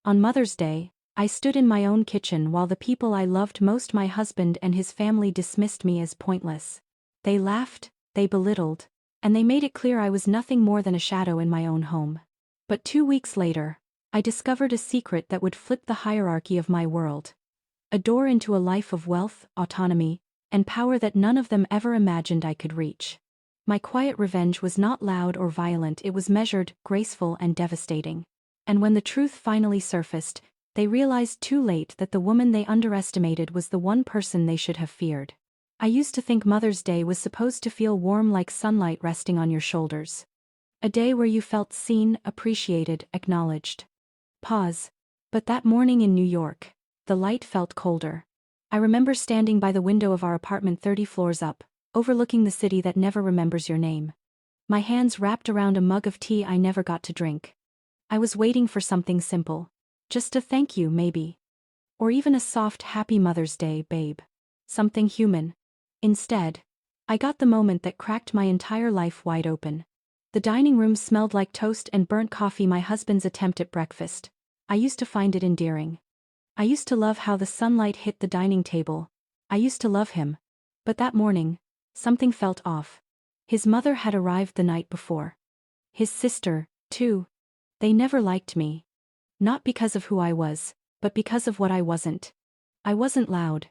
On Mother's Day, I stood in my own kitchen while the people I loved most, my husband and his family, dismissed me as pointless. They laughed, they belittled, and they made it clear I was nothing more than a shadow in my own home. But 2 weeks later, I discovered a secret that would flip the hierarchy of my world. A door into a life of wealth, autonomy, and power that none of them ever imagined I could reach. My quiet revenge was not loud or violent, it was measured, graceful, and devastating. And when the truth finally surfaced, they realized too late that the woman they underestimated was the one person they should have feared. I used to think Mother's Day was supposed to feel warm like sunlight resting on your shoulders. A day where you felt seen, appreciated, acknowledged. Pause. But that morning in New York, the light felt colder. I remember standing by the window of our apartment 30 floors up, overlooking the city that never remembers your name. My hands wrapped around a mug of tea I never got to drink. I was waiting for something simple. Just a thank you, maybe. Or even a soft happy Mother's Day, babe. Something human. Instead, I got the moment that cracked my entire life wide open. The dining room smelled like toast and burnt coffee, my husband's attempt at breakfast. I used to find it endearing. I used to love how the sunlight hit the dining table. I used to love him. But that morning, something felt off. His mother had arrived the night before. His sister, too. They never liked me. Not because of who I was, but because of what I wasn't. I wasn't loud.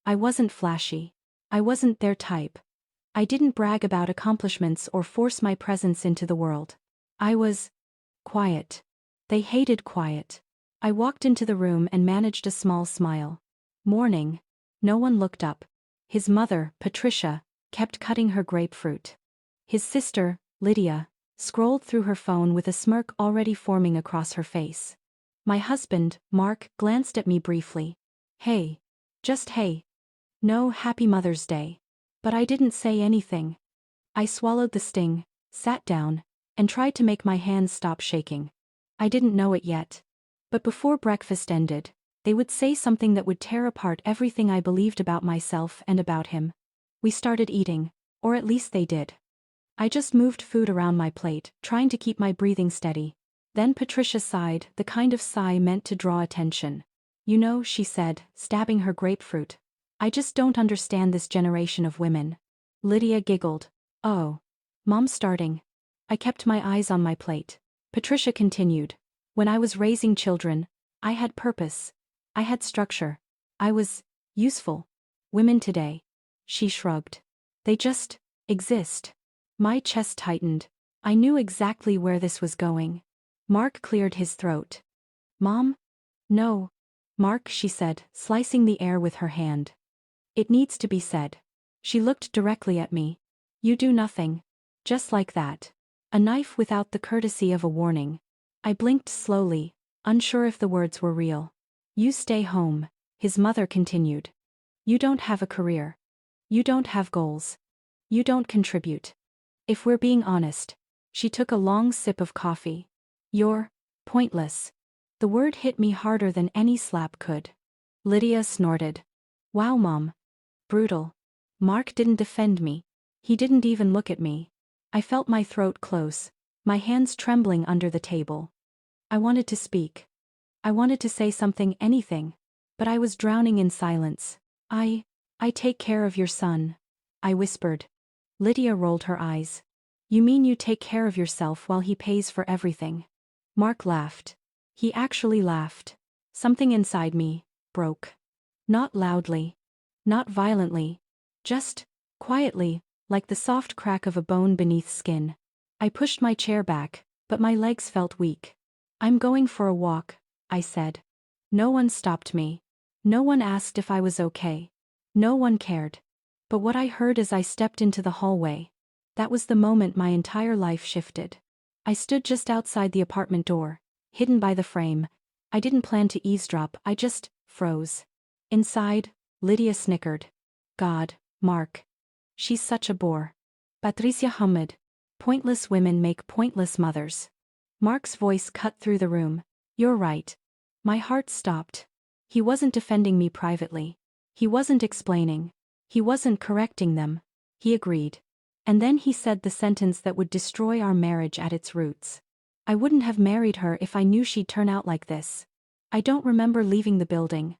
I wasn't flashy. I wasn't their type. I didn't brag about accomplishments or force my presence into the world. I was quiet. They hated quiet. I walked into the room and managed a small smile. Morning. No one looked up. His mother, Patricia, kept cutting her grapefruit. His sister, Lydia, scrolled through her phone with a smirk already forming across her face. My husband, Mark, glanced at me briefly. Hey. Just hey. No Happy Mother's Day. But I didn't say anything. I swallowed the sting, sat down, and tried to make my hands stop shaking. I didn't know it yet. But before breakfast ended, they would say something that would tear apart everything I believed about myself and about him. We started eating, or at least they did. I just moved food around my plate, trying to keep my breathing steady. Then Patricia sighed, the kind of sigh meant to draw attention. You know, she said, stabbing her grapefruit. I just don't understand this generation of women. Lydia giggled. Oh. Mom's starting. I kept my eyes on my plate. Patricia continued. When I was raising children, I had purpose. I had structure. I was useful. Women today. She shrugged. They just exist. My chest tightened. I knew exactly where this was going. Mark cleared his throat. Mom? No. Mark, she said, slicing the air with her hand. It needs to be said. She looked directly at me. You do nothing. Just like that. A knife without the courtesy of a warning. I blinked slowly, unsure if the words were real. You stay home, his mother continued. You don't have a career. You don't have goals. You don't contribute. If we're being honest. She took a long sip of coffee. You're pointless. The word hit me harder than any slap could. Lydia snorted. Wow, Mom. Brutal. Mark didn't defend me. He didn't even look at me. I felt my throat close, my hands trembling under the table. I wanted to speak. I wanted to say something, anything. But I was drowning in silence. I take care of your son. I whispered. Lydia rolled her eyes. You mean you take care of yourself while he pays for everything? Mark laughed. He actually laughed. Something inside me broke. Not loudly. Not violently. Just quietly, like the soft crack of a bone beneath skin. I pushed my chair back, but my legs felt weak. I'm going for a walk, I said. No one stopped me. No one asked if I was okay. No one cared. But what I heard as I stepped into the hallway, that was the moment my entire life shifted. I stood just outside the apartment door, hidden by the frame. I didn't plan to eavesdrop, I just froze. Inside, Lydia snickered. God, Mark. She's such a bore. Patricia hummed. Pointless women make pointless mothers. Mark's voice cut through the room. You're right. My heart stopped. He wasn't defending me privately. He wasn't explaining. He wasn't correcting them. He agreed. And then he said the sentence that would destroy our marriage at its roots. I wouldn't have married her if I knew she'd turn out like this. I don't remember leaving the building.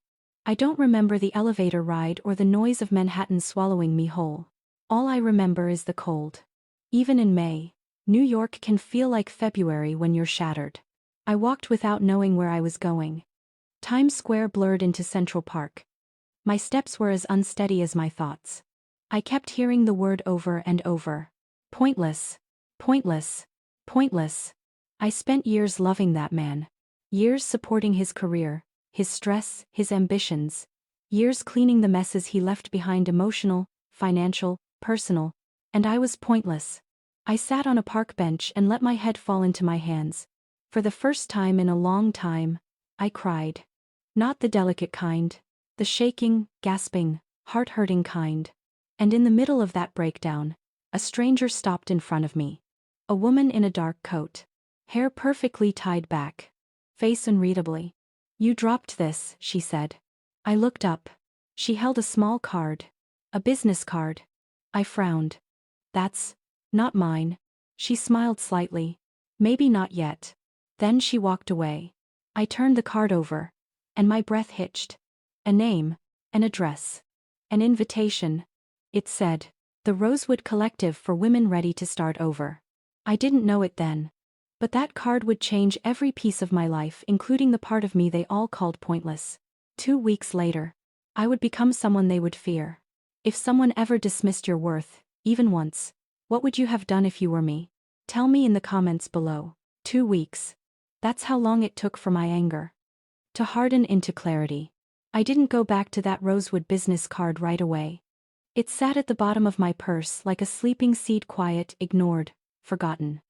I don't remember the elevator ride or the noise of Manhattan swallowing me whole. All I remember is the cold. Even in May, New York can feel like February when you're shattered. I walked without knowing where I was going. Times Square blurred into Central Park. My steps were as unsteady as my thoughts. I kept hearing the word over and over. Pointless. Pointless. Pointless. I spent years loving that man. Years supporting his career, his stress, his ambitions. Years cleaning the messes he left behind, emotional, financial, personal. And I was pointless. I sat on a park bench and let my head fall into my hands. For the first time in a long time, I cried. Not the delicate kind. The shaking, gasping, heart-hurting kind. And in the middle of that breakdown, a stranger stopped in front of me. A woman in a dark coat. Hair perfectly tied back. Face unreadably. "You dropped this," she said. I looked up. She held a small card. A business card. I frowned. "That's not mine." She smiled slightly. "Maybe not yet." Then she walked away. I turned the card over. And my breath hitched. A name. An address. An invitation. It said, "The Rosewood Collective for Women Ready to Start Over." I didn't know it then. But that card would change every piece of my life, including the part of me they all called pointless. 2 weeks later, I would become someone they would fear. If someone ever dismissed your worth, even once, what would you have done if you were me? Tell me in the comments below. 2 weeks. That's how long it took for my anger to harden into clarity. I didn't go back to that Rosewood business card right away. It sat at the bottom of my purse like a sleeping seed, quiet, ignored, forgotten.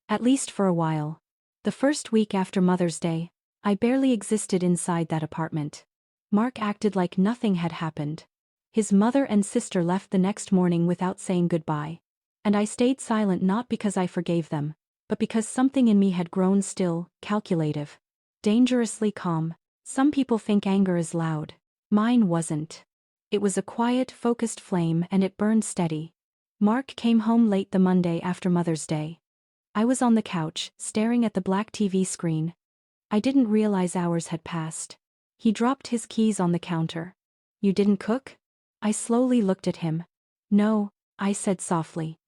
At least for a while. The first week after Mother's Day, I barely existed inside that apartment. Mark acted like nothing had happened. His mother and sister left the next morning without saying goodbye. And I stayed silent, not because I forgave them, but because something in me had grown still, calculative, dangerously calm. Some people think anger is loud. Mine wasn't. It was a quiet, focused flame, and it burned steady. Mark came home late the Monday after Mother's Day. I was on the couch, staring at the black TV screen. I didn't realize hours had passed. He dropped his keys on the counter. "You didn't cook?" I slowly looked at him. "No," I said softly.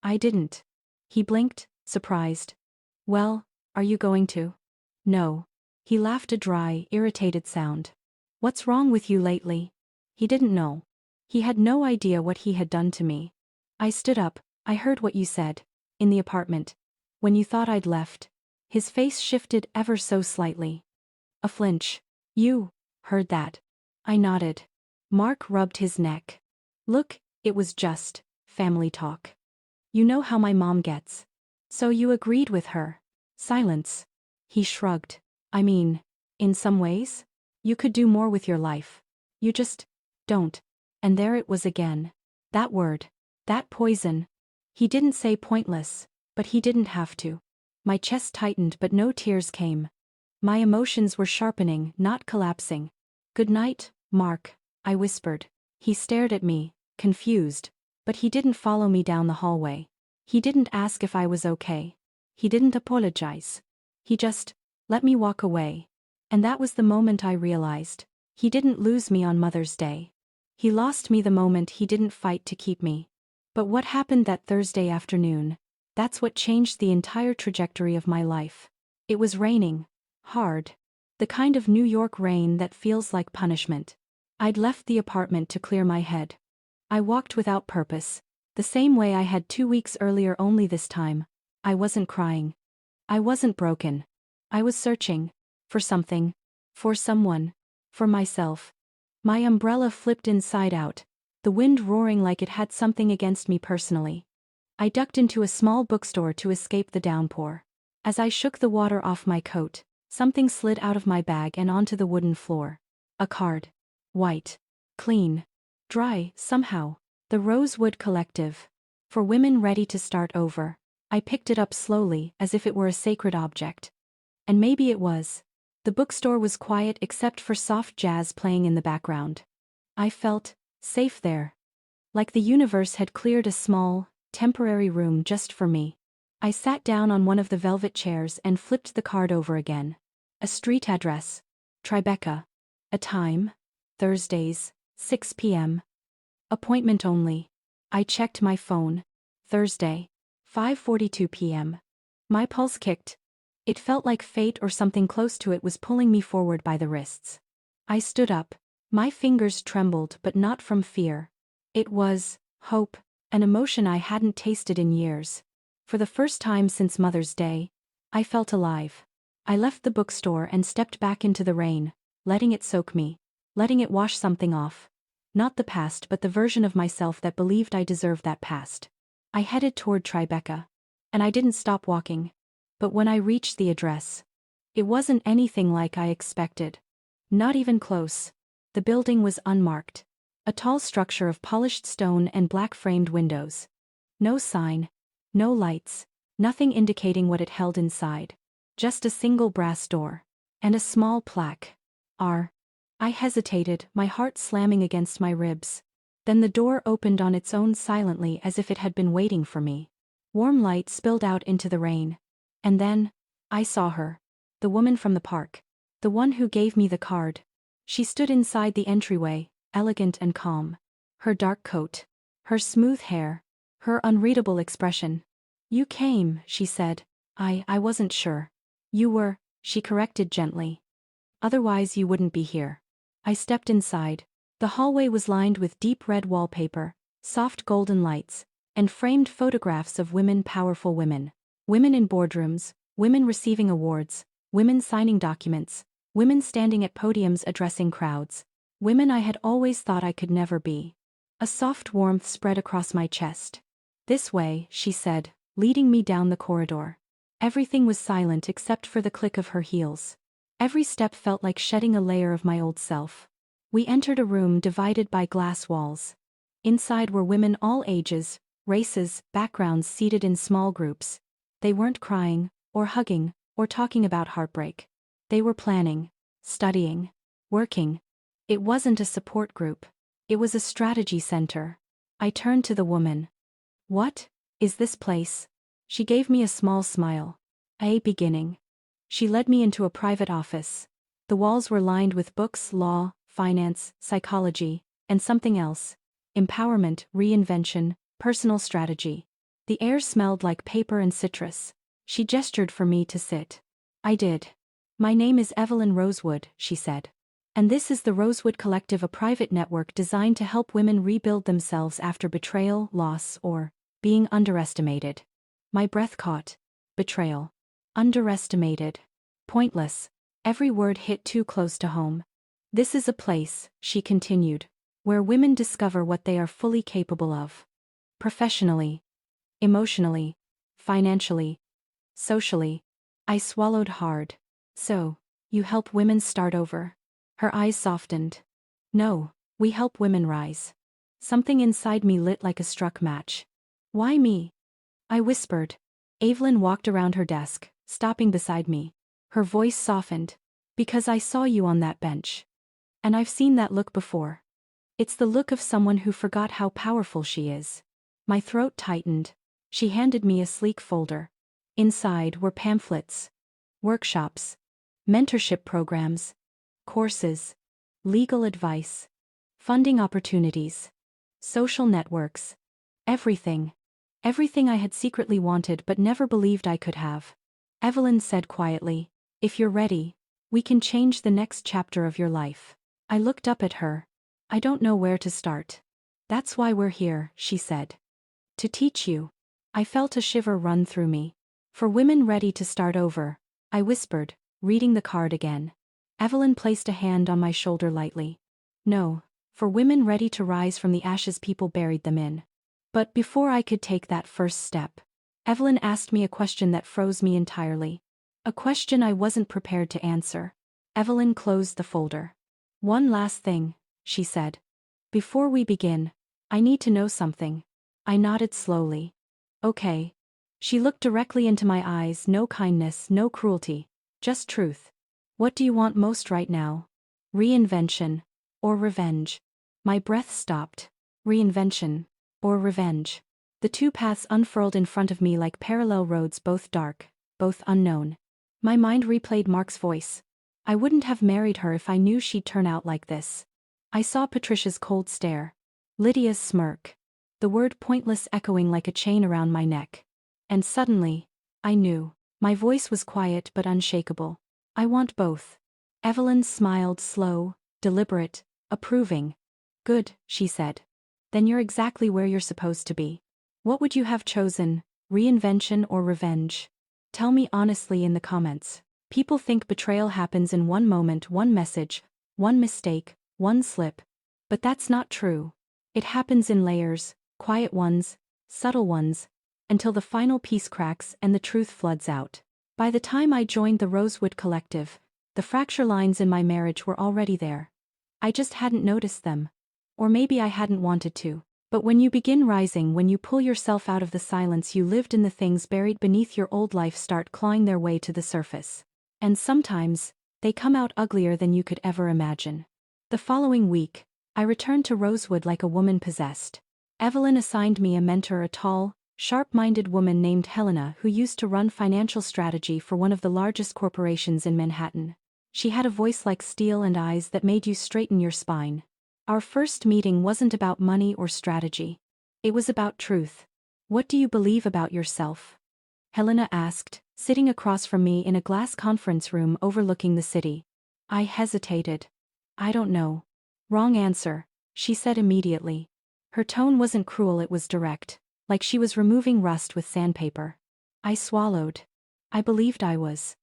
"I didn't." He blinked, surprised. "Well, are you going to?" "No." He laughed, a dry, irritated sound. "What's wrong with you lately?" He didn't know. He had no idea what he had done to me. I stood up. "I heard what you said. In the apartment. When you thought I'd left." His face shifted ever so slightly. A flinch. "You heard that?" I nodded. Mark rubbed his neck. "Look, it was just family talk. You know how my mom gets. So you agreed with her." Silence. He shrugged. "I mean, in some ways, you could do more with your life. You just don't." And there it was again. That word. That poison. He didn't say pointless, but he didn't have to. My chest tightened, but no tears came. My emotions were sharpening, not collapsing. "Good night, Mark," I whispered. He stared at me, confused, but he didn't follow me down the hallway. He didn't ask if I was okay. He didn't apologize. He just let me walk away. And that was the moment I realized. He didn't lose me on Mother's Day. He lost me the moment he didn't fight to keep me. But what happened that Thursday afternoon? That's what changed the entire trajectory of my life. It was raining. Hard. The kind of New York rain that feels like punishment. I'd left the apartment to clear my head. I walked without purpose, the same way I had 2 weeks earlier, only this time, I wasn't crying. I wasn't broken. I was searching. For something. For someone. For myself. My umbrella flipped inside out, the wind roaring like it had something against me personally. I ducked into a small bookstore to escape the downpour. As I shook the water off my coat, something slid out of my bag and onto the wooden floor. A card. White. Clean. Dry, somehow. The Rosewood Collective. For Women Ready to Start Over. I picked it up slowly, as if it were a sacred object. And maybe it was. The bookstore was quiet except for soft jazz playing in the background. I felt safe there. Like the universe had cleared a small, temporary room just for me. I sat down on one of the velvet chairs and flipped the card over again. A street address. Tribeca. A time? Thursdays, 6 p.m. Appointment only. I checked my phone. Thursday, 5:42 p.m. My pulse kicked. It felt like fate or something close to it was pulling me forward by the wrists. I stood up. My fingers trembled, but not from fear. It was hope, an emotion I hadn't tasted in years. For the first time since Mother's Day, I felt alive. I left the bookstore and stepped back into the rain, letting it soak me, letting it wash something off. Not the past, but the version of myself that believed I deserved that past. I headed toward Tribeca. And I didn't stop walking. But when I reached the address, it wasn't anything like I expected. Not even close. The building was unmarked. A tall structure of polished stone and black-framed windows. No sign. No lights. Nothing indicating what it held inside. Just a single brass door. And a small plaque. R. I hesitated, my heart slamming against my ribs. Then the door opened on its own silently as if it had been waiting for me. Warm light spilled out into the rain. And then, I saw her. The woman from the park. The one who gave me the card. She stood inside the entryway, elegant and calm. Her dark coat. Her smooth hair. Her unreadable expression. "You came," she said. I wasn't sure. "You were," she corrected gently. "Otherwise you wouldn't be here." I stepped inside. The hallway was lined with deep red wallpaper, soft golden lights, and framed photographs of women, powerful women. Women in boardrooms, women receiving awards, women signing documents, women standing at podiums addressing crowds. Women I had always thought I could never be. A soft warmth spread across my chest. "This way," she said, leading me down the corridor. Everything was silent except for the click of her heels. Every step felt like shedding a layer of my old self. We entered a room divided by glass walls. Inside were women all ages, races, backgrounds seated in small groups. They weren't crying, or hugging, or talking about heartbreak. They were planning, studying, working. It wasn't a support group. It was a strategy center. I turned to the woman. "What is this place?" She gave me a small smile. "A beginning." She led me into a private office. The walls were lined with books, law, finance, psychology, and something else. Empowerment, reinvention, personal strategy. The air smelled like paper and citrus. She gestured for me to sit. I did. "My name is Evelyn Rosewood," she said. "And this is the Rosewood Collective, a private network designed to help women rebuild themselves after betrayal, loss, or being underestimated." My breath caught. Betrayal. Underestimated. Pointless. Every word hit too close to home. "This is a place," she continued, "where women discover what they are fully capable of. Professionally. Emotionally. Financially. Socially." I swallowed hard. "So, you help women start over?" Her eyes softened. "No, we help women rise." Something inside me lit like a struck match. "Why me?" I whispered. Evelyn walked around her desk, stopping beside me. Her voice softened. "Because I saw you on that bench. And I've seen that look before. It's the look of someone who forgot how powerful she is." My throat tightened. She handed me a sleek folder. Inside were pamphlets. Workshops. Mentorship programs. Courses. Legal advice. Funding opportunities. Social networks. Everything. Everything I had secretly wanted but never believed I could have. Evelyn said quietly, "If you're ready, we can change the next chapter of your life." I looked up at her. "I don't know where to start." "That's why we're here," she said. "To teach you." I felt a shiver run through me. "For women ready to start over," I whispered, reading the card again. Evelyn placed a hand on my shoulder lightly. "No, for women ready to rise from the ashes people buried them in." But before I could take that first step, Evelyn asked me a question that froze me entirely. A question I wasn't prepared to answer. Evelyn closed the folder. "One last thing," she said. "Before we begin, I need to know something." I nodded slowly. "Okay." She looked directly into my eyes, no kindness, no cruelty, just truth. "What do you want most right now? Reinvention or revenge?" My breath stopped. Reinvention or revenge. The two paths unfurled in front of me like parallel roads, both dark, both unknown. My mind replayed Mark's voice. I wouldn't have married her if I knew she'd turn out like this. I saw Patricia's cold stare. Lydia's smirk. The word pointless echoing like a chain around my neck. And suddenly, I knew. My voice was quiet but unshakable. I want both. Evelyn smiled, slow, deliberate, approving. Good, she said. Then you're exactly where you're supposed to be. What would you have chosen, reinvention or revenge? Tell me honestly in the comments. People think betrayal happens in one moment, one message, one mistake, one slip. But that's not true. It happens in layers, quiet ones, subtle ones, until the final piece cracks and the truth floods out. By the time I joined the Rosewood Collective, the fracture lines in my marriage were already there. I just hadn't noticed them. Or maybe I hadn't wanted to. But when you begin rising, when you pull yourself out of the silence you lived in, the things buried beneath your old life start clawing their way to the surface. And sometimes, they come out uglier than you could ever imagine. The following week, I returned to Rosewood like a woman possessed. Evelyn assigned me a mentor, a tall, sharp-minded woman named Helena who used to run financial strategy for one of the largest corporations in Manhattan. She had a voice like steel and eyes that made you straighten your spine. Our first meeting wasn't about money or strategy. It was about truth. What do you believe about yourself? Helena asked, sitting across from me in a glass conference room overlooking the city. I hesitated. I don't know. Wrong answer, she said immediately. Her tone wasn't cruel, it was direct, like she was removing rust with sandpaper. I swallowed. I believed I was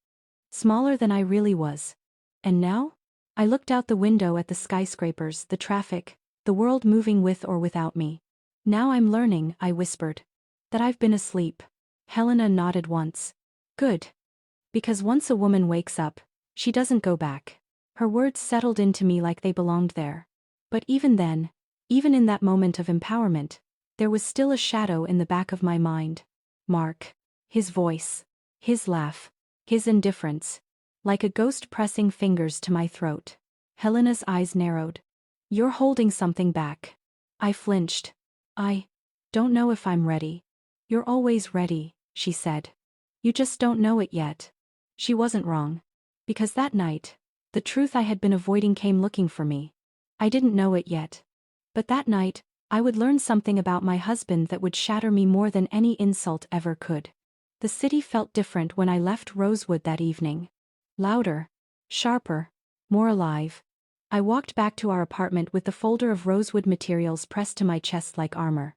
smaller than I really was. And now? I looked out the window at the skyscrapers, the traffic, the world moving with or without me. Now I'm learning, I whispered. That I've been asleep. Helena nodded once. Good. Because once a woman wakes up, she doesn't go back. Her words settled into me like they belonged there. But even then, even in that moment of empowerment, there was still a shadow in the back of my mind. Mark. His voice. His laugh. His indifference. Like a ghost pressing fingers to my throat. Helena's eyes narrowed. You're holding something back. I flinched. I don't know if I'm ready. You're always ready, she said. You just don't know it yet. She wasn't wrong. Because that night, the truth I had been avoiding came looking for me. I didn't know it yet. But that night, I would learn something about my husband that would shatter me more than any insult ever could. The city felt different when I left Rosewood that evening. Louder, sharper, more alive. I walked back to our apartment with the folder of rosewood materials pressed to my chest like armor.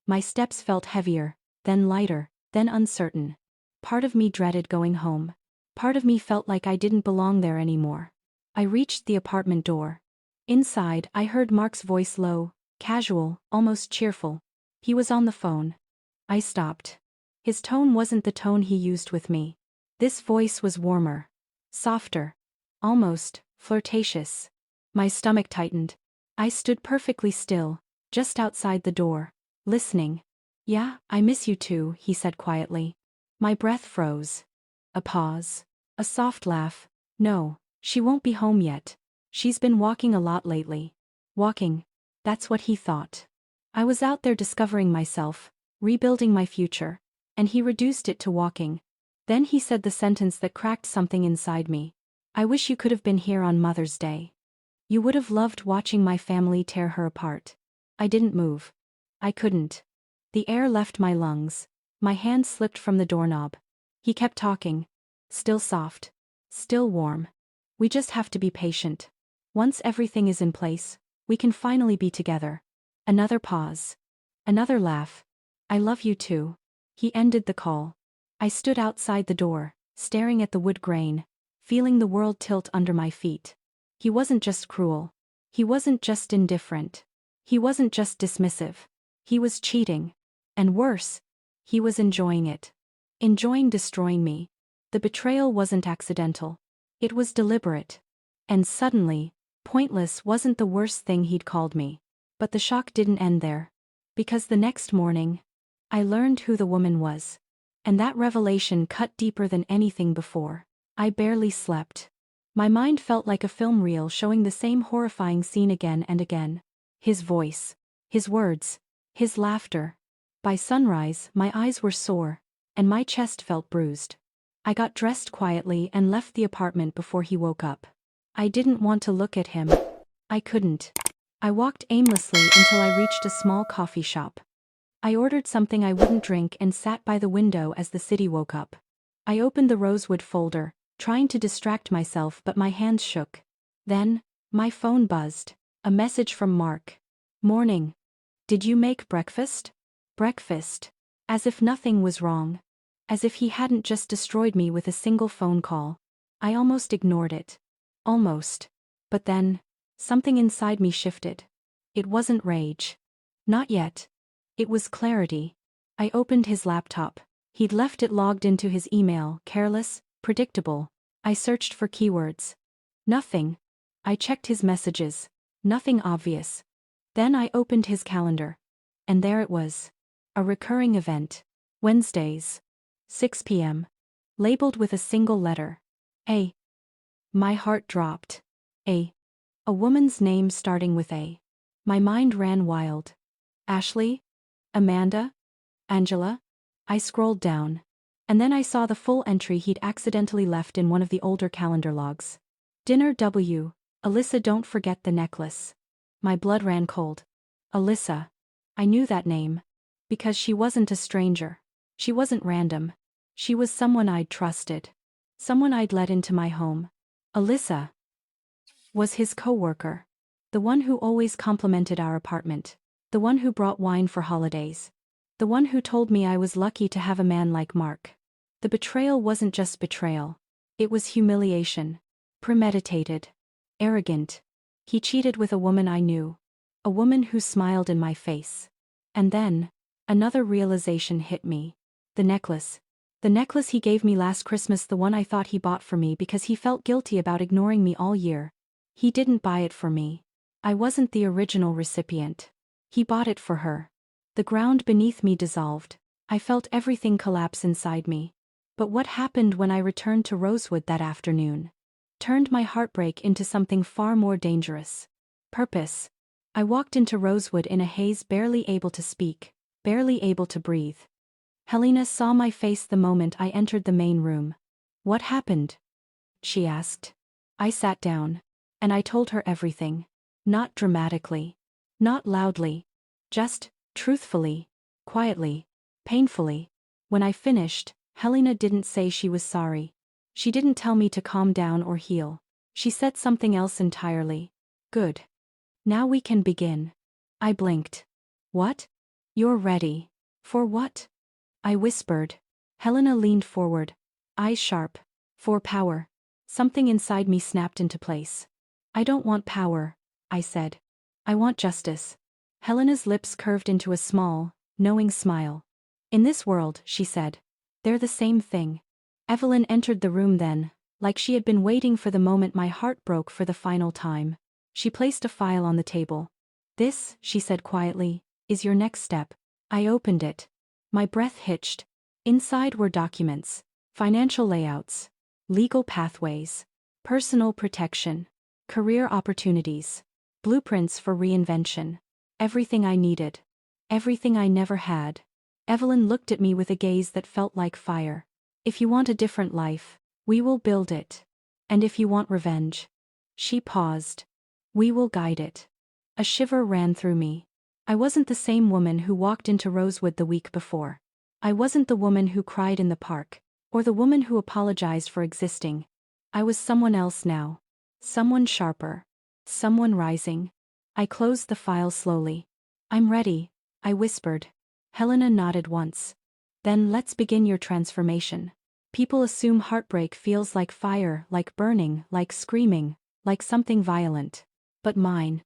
My steps felt heavier, then lighter, then uncertain. Part of me dreaded going home. Part of me felt like I didn't belong there anymore. I reached the apartment door. Inside, I heard Mark's voice, low, casual, almost cheerful. He was on the phone. I stopped. His tone wasn't the tone he used with me. This voice was warmer. Softer. Almost flirtatious. My stomach tightened. I stood perfectly still, just outside the door, listening. Yeah, I miss you too, he said quietly. My breath froze. A pause. A soft laugh. No, she won't be home yet. She's been walking a lot lately. Walking. That's what he thought. I was out there discovering myself, rebuilding my future, and he reduced it to walking. Then he said the sentence that cracked something inside me. I wish you could have been here on Mother's Day. You would have loved watching my family tear her apart. I didn't move. I couldn't. The air left my lungs. My hand slipped from the doorknob. He kept talking. Still soft. Still warm. We just have to be patient. Once everything is in place, we can finally be together. Another pause. Another laugh. I love you too. He ended the call. I stood outside the door, staring at the wood grain, feeling the world tilt under my feet. He wasn't just cruel. He wasn't just indifferent. He wasn't just dismissive. He was cheating. And worse, he was enjoying it. Enjoying destroying me. The betrayal wasn't accidental. It was deliberate. And suddenly, pointless wasn't the worst thing he'd called me. But the shock didn't end there. Because the next morning, I learned who the woman was. And that revelation cut deeper than anything before. I barely slept. My mind felt like a film reel showing the same horrifying scene again and again. His voice. His words. His laughter. By sunrise, my eyes were sore, and my chest felt bruised. I got dressed quietly and left the apartment before he woke up. I didn't want to look at him. I couldn't. I walked aimlessly until I reached a small coffee shop. I ordered something I wouldn't drink and sat by the window as the city woke up. I opened the rosewood folder, trying to distract myself, but my hands shook. Then, my phone buzzed. A message from Mark. Morning. Did you make breakfast? Breakfast. As if nothing was wrong. As if he hadn't just destroyed me with a single phone call. I almost ignored it. Almost. But then, something inside me shifted. It wasn't rage. Not yet. It was clarity. I opened his laptop. He'd left it logged into his email, careless, predictable. I searched for keywords. Nothing. I checked his messages. Nothing obvious. Then I opened his calendar. And there it was. A recurring event. Wednesdays. 6 p.m. Labeled with a single letter. A. My heart dropped. A. A woman's name starting with A. My mind ran wild. Ashley? Amanda? Angela? I scrolled down. And then I saw the full entry he'd accidentally left in one of the older calendar logs. Dinner W. Alyssa, don't forget the necklace. My blood ran cold. Alyssa. I knew that name. Because she wasn't a stranger. She wasn't random. She was someone I'd trusted. Someone I'd let into my home. Alyssa was his co-worker. The one who always complimented our apartment. The one who brought wine for holidays. The one who told me I was lucky to have a man like Mark. The betrayal wasn't just betrayal. It was humiliation. Premeditated. Arrogant. He cheated with a woman I knew. A woman who smiled in my face. And then, another realization hit me. The necklace. The necklace he gave me last Christmas, the one I thought he bought for me because he felt guilty about ignoring me all year. He didn't buy it for me. I wasn't the original recipient. He bought it for her. The ground beneath me dissolved. I felt everything collapse inside me. But what happened when I returned to Rosewood that afternoon? Turned my heartbreak into something far more dangerous. Purpose. I walked into Rosewood in a haze, barely able to speak, barely able to breathe. Helena saw my face the moment I entered the main room. What happened? She asked. I sat down. And I told her everything. Not dramatically. Not loudly. Just, truthfully. Quietly. Painfully. When I finished, Helena didn't say she was sorry. She didn't tell me to calm down or heal. She said something else entirely. Good. Now we can begin. I blinked. What? You're ready. For what? I whispered. Helena leaned forward. Eyes sharp. For power. Something inside me snapped into place. I don't want power, I said. I want justice. Helena's lips curved into a small, knowing smile. In this world, she said. They're the same thing. Evelyn entered the room then, like she had been waiting for the moment my heart broke for the final time. She placed a file on the table. This, she said quietly, is your next step. I opened it. My breath hitched. Inside were documents, financial layouts, legal pathways, personal protection, career opportunities, blueprints for reinvention. Everything I needed. Everything I never had. Evelyn looked at me with a gaze that felt like fire. If you want a different life, we will build it. And if you want revenge. She paused. We will guide it. A shiver ran through me. I wasn't the same woman who walked into Rosewood the week before. I wasn't the woman who cried in the park, or the woman who apologized for existing. I was someone else now. Someone sharper. Someone rising. I closed the file slowly. I'm ready, I whispered. Helena nodded once. Then let's begin your transformation. People assume heartbreak feels like fire, like burning, like screaming, like something violent. But mine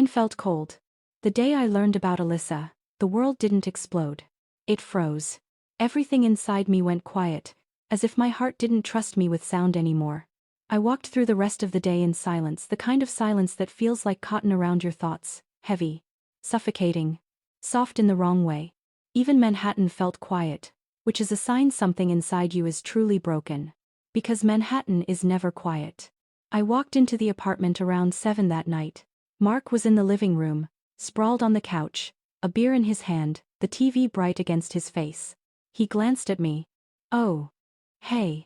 felt cold. The day I learned about Alyssa, the world didn't explode. It froze. Everything inside me went quiet, as if my heart didn't trust me with sound anymore. I walked through the rest of the day in silence, the kind of silence that feels like cotton around your thoughts, heavy, suffocating, soft in the wrong way. Even Manhattan felt quiet, which is a sign something inside you is truly broken. Because Manhattan is never quiet. I walked into the apartment around 7 that night. Mark was in the living room, sprawled on the couch, a beer in his hand, the TV bright against his face. He glanced at me. Oh. Hey,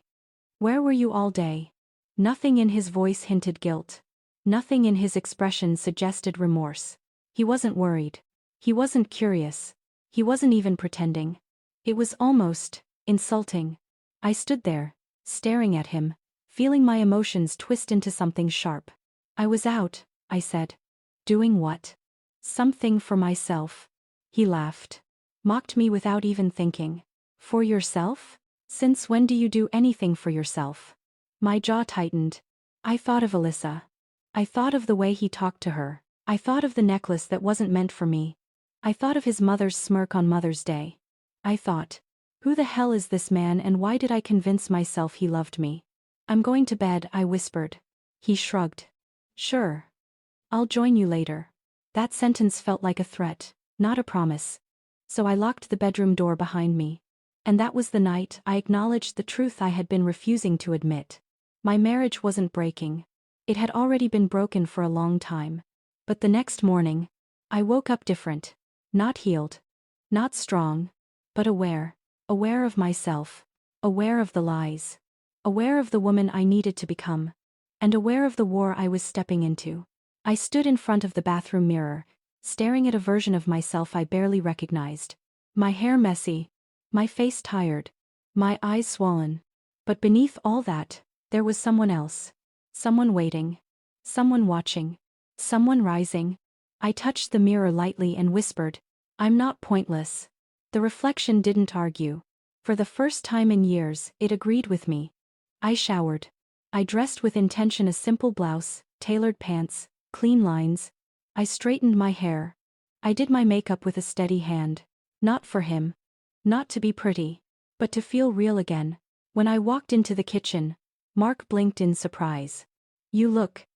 where were you all day? Nothing in his voice hinted guilt. Nothing in his expression suggested remorse. He wasn't worried. He wasn't curious. He wasn't even pretending. It was almost insulting. I stood there, staring at him, feeling my emotions twist into something sharp. I was out, I said. Doing what? Something for myself. He laughed. Mocked me without even thinking. For yourself? Since when do you do anything for yourself? My jaw tightened. I thought of Alyssa. I thought of the way he talked to her. I thought of the necklace that wasn't meant for me. I thought of his mother's smirk on Mother's Day. I thought, who the hell is this man and why did I convince myself he loved me? I'm going to bed, I whispered. He shrugged. Sure. I'll join you later. That sentence felt like a threat, not a promise. So I locked the bedroom door behind me. And that was the night I acknowledged the truth I had been refusing to admit. My marriage wasn't breaking. It had already been broken for a long time. But the next morning, I woke up different. Not healed. Not strong. But aware. Aware of myself. Aware of the lies. Aware of the woman I needed to become. And aware of the war I was stepping into. I stood in front of the bathroom mirror, staring at a version of myself I barely recognized. My hair messy. My face tired. My eyes swollen. But beneath all that, there was someone else. Someone waiting. Someone watching. Someone rising. I touched the mirror lightly and whispered, I'm not pointless. The reflection didn't argue. For the first time in years, it agreed with me. I showered. I dressed with intention, a simple blouse, tailored pants, clean lines. I straightened my hair. I did my makeup with a steady hand. Not for him. Not to be pretty. But to feel real again. When I walked into the kitchen, Mark blinked in surprise. You look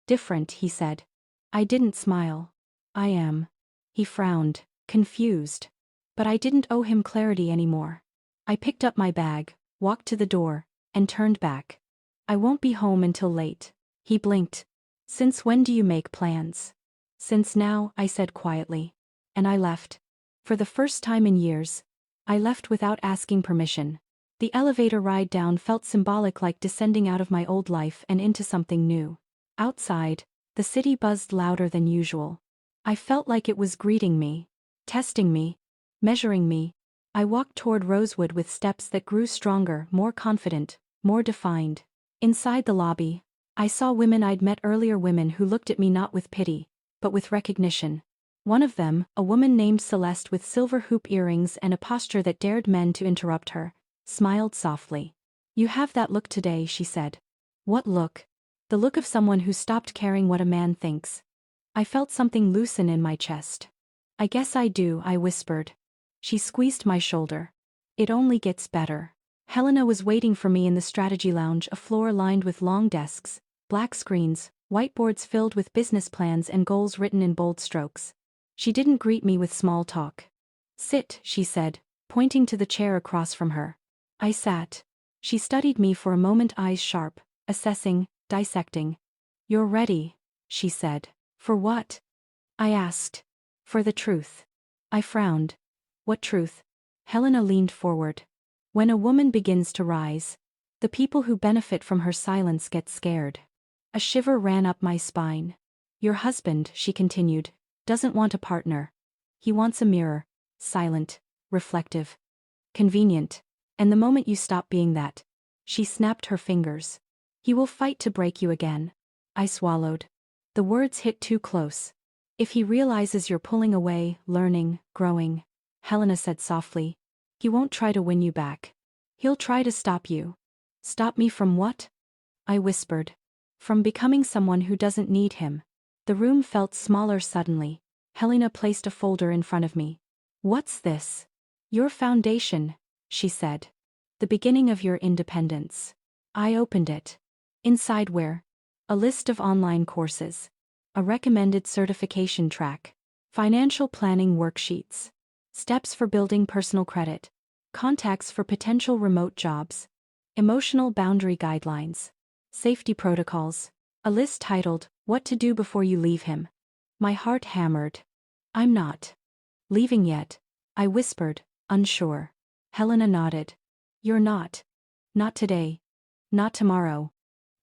different, he said. I didn't smile. I am. He frowned, confused. But I didn't owe him clarity anymore. I picked up my bag, walked to the door, and turned back. I won't be home until late. He blinked. Since when do you make plans? Since now, I said quietly. And I left. For the first time in years, I left without asking permission. The elevator ride down felt symbolic, like descending out of my old life and into something new. Outside, the city buzzed louder than usual. I felt like it was greeting me, testing me, measuring me. I walked toward Rosewood with steps that grew stronger, more confident, more defined. Inside the lobby, I saw women I'd met earlier, women who looked at me not with pity, but with recognition. One of them, a woman named Celeste with silver hoop earrings and a posture that dared men to interrupt her, smiled softly. You have that look today, she said. What look? The look of someone who stopped caring what a man thinks. I felt something loosen in my chest. I guess I do, I whispered. She squeezed my shoulder. It only gets better. Helena was waiting for me in the strategy lounge, a floor lined with long desks, black screens, whiteboards filled with business plans and goals written in bold strokes. She didn't greet me with small talk. Sit, she said, pointing to the chair across from her. I sat. She studied me for a moment, eyes sharp, assessing, dissecting. You're ready, she said. For what? I asked. For the truth. I frowned. What truth? Helena leaned forward. When a woman begins to rise, the people who benefit from her silence get scared. A shiver ran up my spine. Your husband, she continued, doesn't want a partner. He wants a mirror, silent, reflective, convenient. And the moment you stop being that, she snapped her fingers. He will fight to break you again. I swallowed. The words hit too close. If he realizes you're pulling away, learning, growing, Helena said softly, he won't try to win you back. He'll try to stop you. Stop me from what? I whispered. From becoming someone who doesn't need him. The room felt smaller suddenly. Helena placed a folder in front of me. What's this? Your foundation, she said. The beginning of your independence. I opened it. Inside were a list of online courses, a recommended certification track, financial planning worksheets, steps for building personal credit, contacts for potential remote jobs, emotional boundary guidelines, safety protocols, a list titled, What to Do Before You Leave Him. My heart hammered. I'm not leaving yet, I whispered, unsure. Helena nodded. You're not. Not today. Not tomorrow.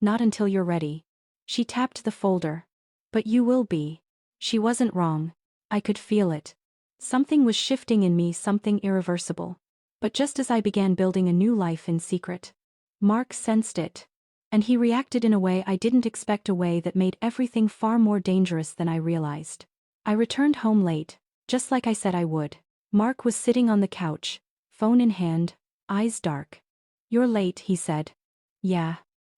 Not until you're ready. She tapped the folder. But you will be. She wasn't wrong. I could feel it. Something was shifting in me, something irreversible. But just as I began building a new life in secret, Mark sensed it. And he reacted in a way I didn't expect, a way that made everything far more dangerous than I realized. I returned home late, just like I said I would. Mark was sitting on the couch, phone in hand, eyes dark. "You're late," he said. "Yeah.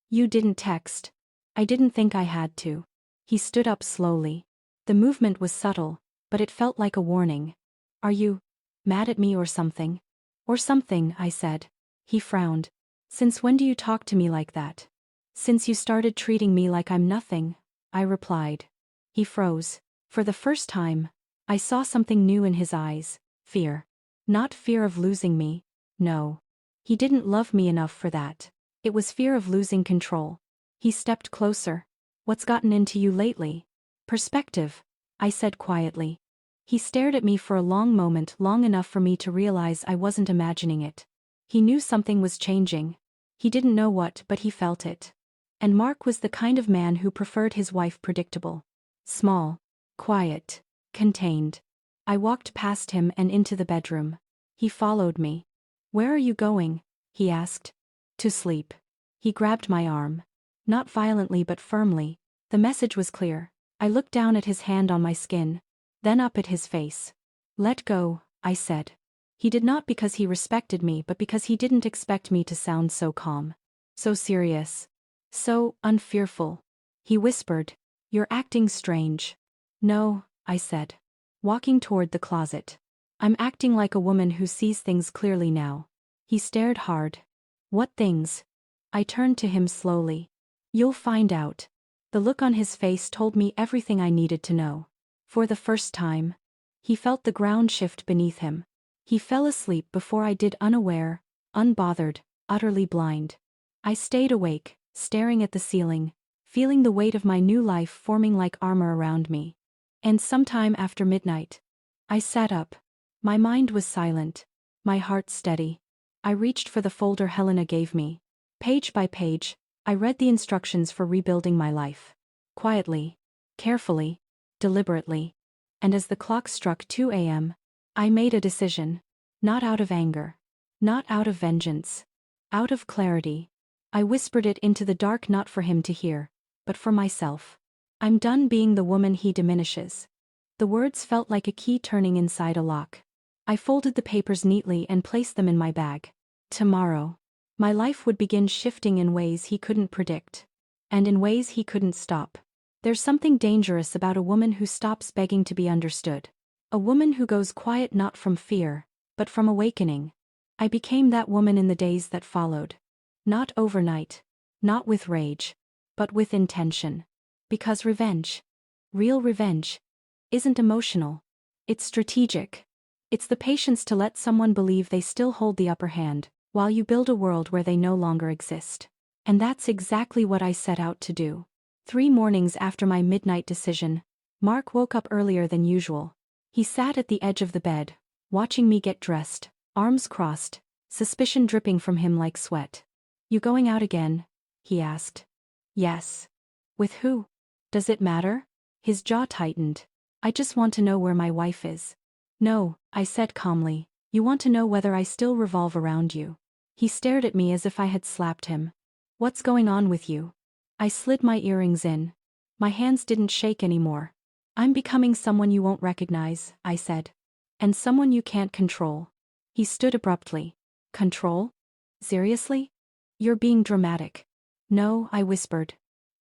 You didn't text." "I didn't think I had to." He stood up slowly. The movement was subtle, but it felt like a warning. "Are you mad at me or something?" "Or something," I said. He frowned. "Since when do you talk to me like that?" "Since you started treating me like I'm nothing," I replied. He froze. For the first time, I saw something new in his eyes. Fear. Not fear of losing me. No. He didn't love me enough for that. It was fear of losing control. He stepped closer. "What's gotten into you lately?" "Perspective," I said quietly. He stared at me for a long moment, long enough for me to realize I wasn't imagining it. He knew something was changing. He didn't know what, but he felt it. And Mark was the kind of man who preferred his wife predictable. Small. Quiet. Contained. I walked past him and into the bedroom. He followed me. "Where are you going?" he asked. "To sleep." He grabbed my arm. Not violently but firmly. The message was clear. I looked down at his hand on my skin, then up at his face. "Let go," I said. He did, not because he respected me but because he didn't expect me to sound so calm. So serious. So unfearful. He whispered, "You're acting strange." "No," I said, walking toward the closet. "I'm acting like a woman who sees things clearly now." He stared hard. "What things?" I turned to him slowly. "You'll find out." The look on his face told me everything I needed to know. For the first time, he felt the ground shift beneath him. He fell asleep before I did, unaware, unbothered, utterly blind. I stayed awake, staring at the ceiling, feeling the weight of my new life forming like armor around me. And sometime after midnight, I sat up. My mind was silent, my heart steady. I reached for the folder Helena gave me. Page by page, I read the instructions for rebuilding my life. Quietly, carefully, deliberately. And as the clock struck 2 a.m., I made a decision. Not out of anger. Not out of vengeance. Out of clarity. I whispered it into the dark, not for him to hear, but for myself. "I'm done being the woman he diminishes." The words felt like a key turning inside a lock. I folded the papers neatly and placed them in my bag. Tomorrow, my life would begin shifting in ways he couldn't predict. And in ways he couldn't stop. There's something dangerous about a woman who stops begging to be understood. A woman who goes quiet not from fear, but from awakening. I became that woman in the days that followed. Not overnight. Not with rage. But with intention. Because revenge, real revenge, isn't emotional. It's strategic. It's the patience to let someone believe they still hold the upper hand, while you build a world where they no longer exist. And that's exactly what I set out to do. 3 mornings after my midnight decision, Mark woke up earlier than usual. He sat at the edge of the bed, watching me get dressed, arms crossed, suspicion dripping from him like sweat. "You going out again?" he asked. "Yes." "With who?" "Does it matter?" His jaw tightened. "I just want to know where my wife is." "No," I said calmly. "You want to know whether I still revolve around you." He stared at me as if I had slapped him. "What's going on with you?" I slid my earrings in. My hands didn't shake anymore. "I'm becoming someone you won't recognize," I said. "And someone you can't control." He stood abruptly. "Control? Seriously? You're being dramatic." "No," I whispered.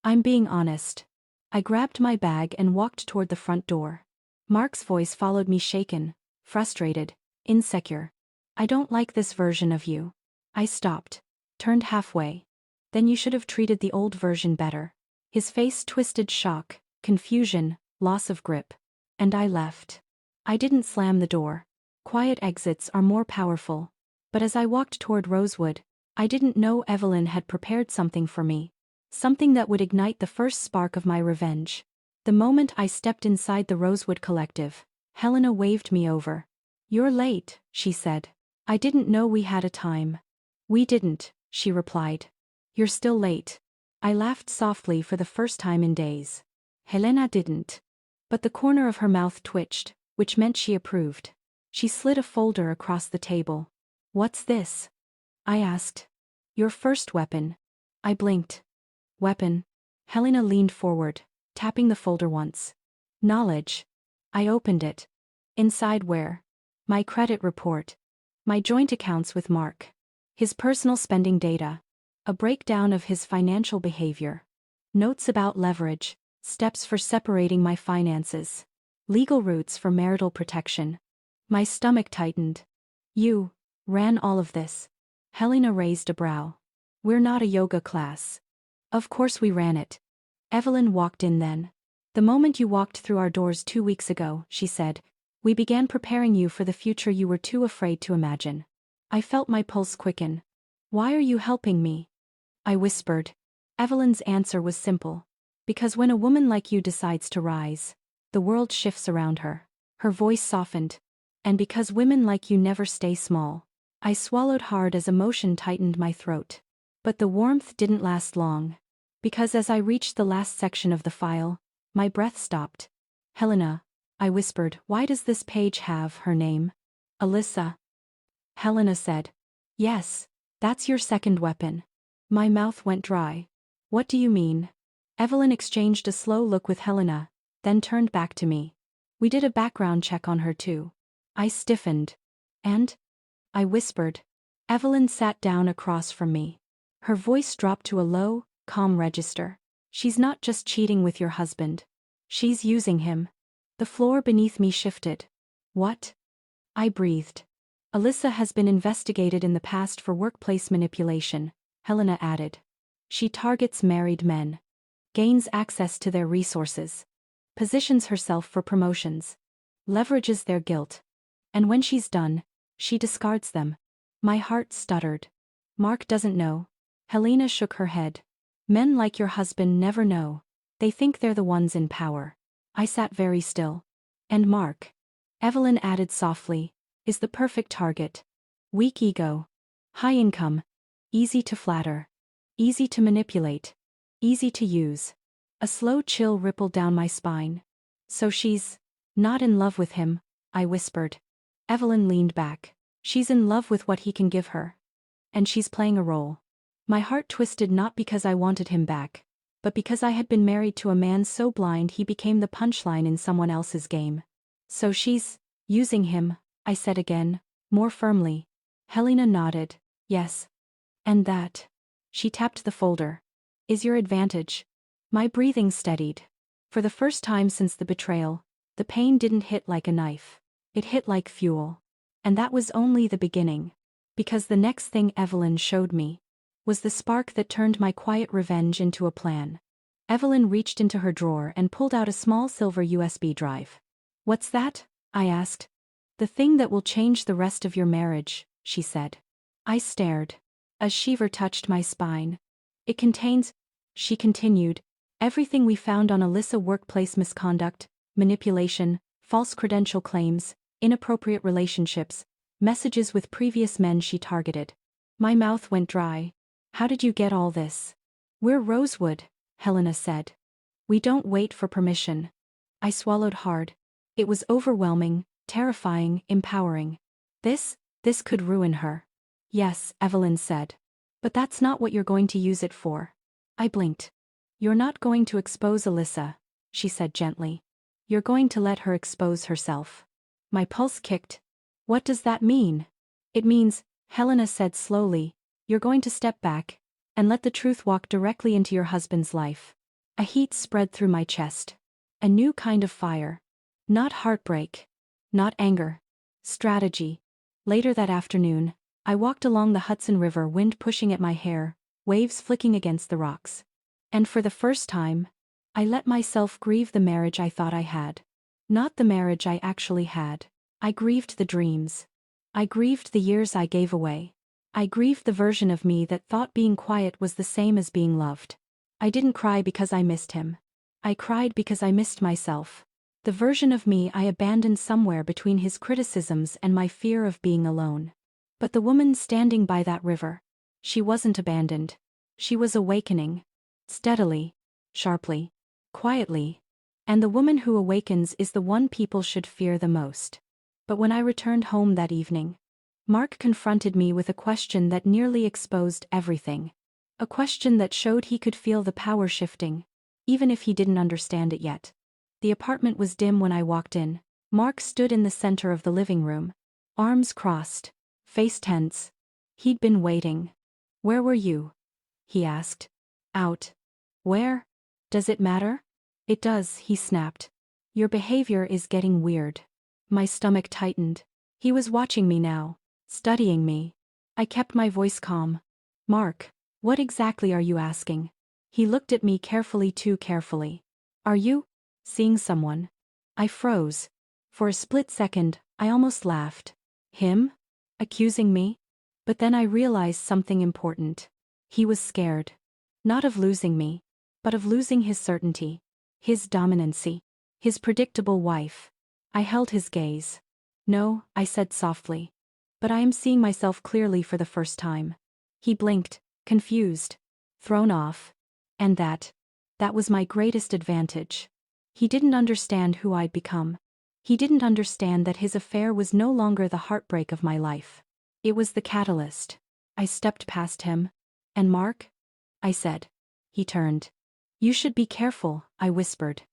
"I'm being honest." I grabbed my bag and walked toward the front door. Mark's voice followed me, shaken, frustrated, insecure. "I don't like this version of you." I stopped, turned halfway. "Then you should have treated the old version better." His face twisted, shock, confusion, loss of grip. And I left. I didn't slam the door. Quiet exits are more powerful. But as I walked toward Rosewood, I didn't know Evelyn had prepared something for me. Something that would ignite the first spark of my revenge. The moment I stepped inside the Rosewood Collective, Helena waved me over. "You're late," she said. "I didn't know we had a time." "We didn't," she replied. You're still late. I laughed softly for the first time in days. Helena didn't. But the corner of her mouth twitched, which meant she approved. She slid a folder across the table. What's this? I asked. Your first weapon. I blinked. Weapon? Helena leaned forward, tapping the folder once. Knowledge. I opened it. Inside where? My credit report. My joint accounts with Mark. His personal spending data. A breakdown of his financial behavior. Notes about leverage, steps for separating my finances. Legal routes for marital protection. My stomach tightened. You ran all of this. Helena raised a brow. We're not a yoga class. Of course we ran it. Evelyn walked in then. The moment you walked through our doors 2 weeks ago, she said, we began preparing you for the future you were too afraid to imagine. I felt my pulse quicken. Why are you helping me? I whispered. Evelyn's answer was simple. Because when a woman like you decides to rise, the world shifts around her. Her voice softened. And because women like you never stay small. I swallowed hard as emotion tightened my throat. But the warmth didn't last long. Because as I reached the last section of the file, my breath stopped. Helena, I whispered, why does this page have her name? Alyssa. Helena said. Yes, that's your second weapon. My mouth went dry. What do you mean? Evelyn exchanged a slow look with Helena, then turned back to me. We did a background check on her too. I stiffened. And? I whispered. Evelyn sat down across from me. Her voice dropped to a low, calm register. She's not just cheating with your husband. She's using him. The floor beneath me shifted. What? I breathed. Alyssa has been investigated in the past for workplace manipulation, Helena added. She targets married men. Gains access to their resources. Positions herself for promotions. Leverages their guilt. And when she's done, she discards them. My heart stuttered. Mark doesn't know. Helena shook her head. Men like your husband never know. They think they're the ones in power. I sat very still. And Mark, Evelyn added softly, is the perfect target. Weak ego. High income. Easy to flatter. Easy to manipulate. Easy to use. A slow chill rippled down my spine. So she's not in love with him, I whispered. Evelyn leaned back. She's in love with what he can give her. And she's playing a role. My heart twisted not because I wanted him back, but because I had been married to a man so blind he became the punchline in someone else's game. So she's using him, I said again, more firmly. Helena nodded. Yes. And that, she tapped the folder, is your advantage. My breathing steadied. For the first time since the betrayal, the pain didn't hit like a knife. It hit like fuel. And that was only the beginning. Because the next thing Evelyn showed me was the spark that turned my quiet revenge into a plan. Evelyn reached into her drawer and pulled out a small silver USB drive. What's that? I asked. The thing that will change the rest of your marriage, she said. I stared. A shiver touched my spine. It contains, she continued, everything we found on Alyssa: workplace misconduct, manipulation, false credential claims, inappropriate relationships, messages with previous men she targeted. My mouth went dry. How did you get all this? We're Rosewood, Helena said. We don't wait for permission. I swallowed hard. It was overwhelming, terrifying, empowering. This could ruin her. Yes, Evelyn said. But that's not what you're going to use it for. I blinked. You're not going to expose Alyssa, she said gently. You're going to let her expose herself. My pulse kicked. What does that mean? It means, Helena said slowly, you're going to step back and let the truth walk directly into your husband's life. A heat spread through my chest. A new kind of fire. Not heartbreak. Not anger. Strategy. Later that afternoon, I walked along the Hudson River, wind pushing at my hair, waves flicking against the rocks. And for the first time, I let myself grieve the marriage I thought I had. Not the marriage I actually had. I grieved the dreams. I grieved the years I gave away. I grieved the version of me that thought being quiet was the same as being loved. I didn't cry because I missed him. I cried because I missed myself. The version of me I abandoned somewhere between his criticisms and my fear of being alone. But the woman standing by that river, She wasn't abandoned. She was awakening. Steadily. Sharply. Quietly. And the woman who awakens is the one people should fear the most. But when I returned home that evening, Mark confronted me with a question that nearly exposed everything. A question that showed he could feel the power shifting, even if he didn't understand it yet. The apartment was dim when I walked in. Mark stood in the center of the living room, arms crossed, face tense. He'd been waiting. "Where were you?" he asked. "Out." "Where? Does it matter?" "It does," he snapped. "Your behavior is getting weird." My stomach tightened. He was watching me now, studying me. I kept my voice calm. "Mark, what exactly are you asking?" He looked at me carefully, too carefully. "Are you seeing someone?" I froze. For a split second, I almost laughed. Him? Accusing me? But then I realized something important. He was scared. Not of losing me, but of losing his certainty, his dominancy, his predictable wife. I held his gaze. "No," I said softly. "But I am seeing myself clearly for the first time." He blinked, confused, thrown off. And that was my greatest advantage. He didn't understand who I'd become. He didn't understand that his affair was no longer the heartbreak of my life. It was the catalyst. I stepped past him. "And Mark?" I said. He turned. "You should be careful," I whispered.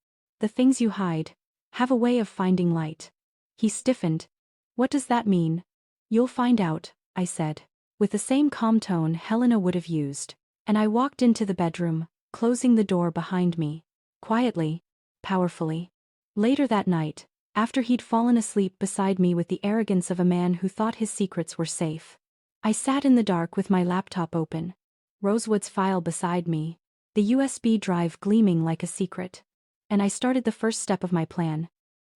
"The things you hide have a way of finding light." He stiffened. "What does that mean?" "You'll find out," I said, with the same calm tone Helena would have used. And I walked into the bedroom, closing the door behind me. Quietly, powerfully. Later that night, after he'd fallen asleep beside me with the arrogance of a man who thought his secrets were safe, I sat in the dark with my laptop open, Rosewood's file beside me, the USB drive gleaming like a secret. And I started the first step of my plan.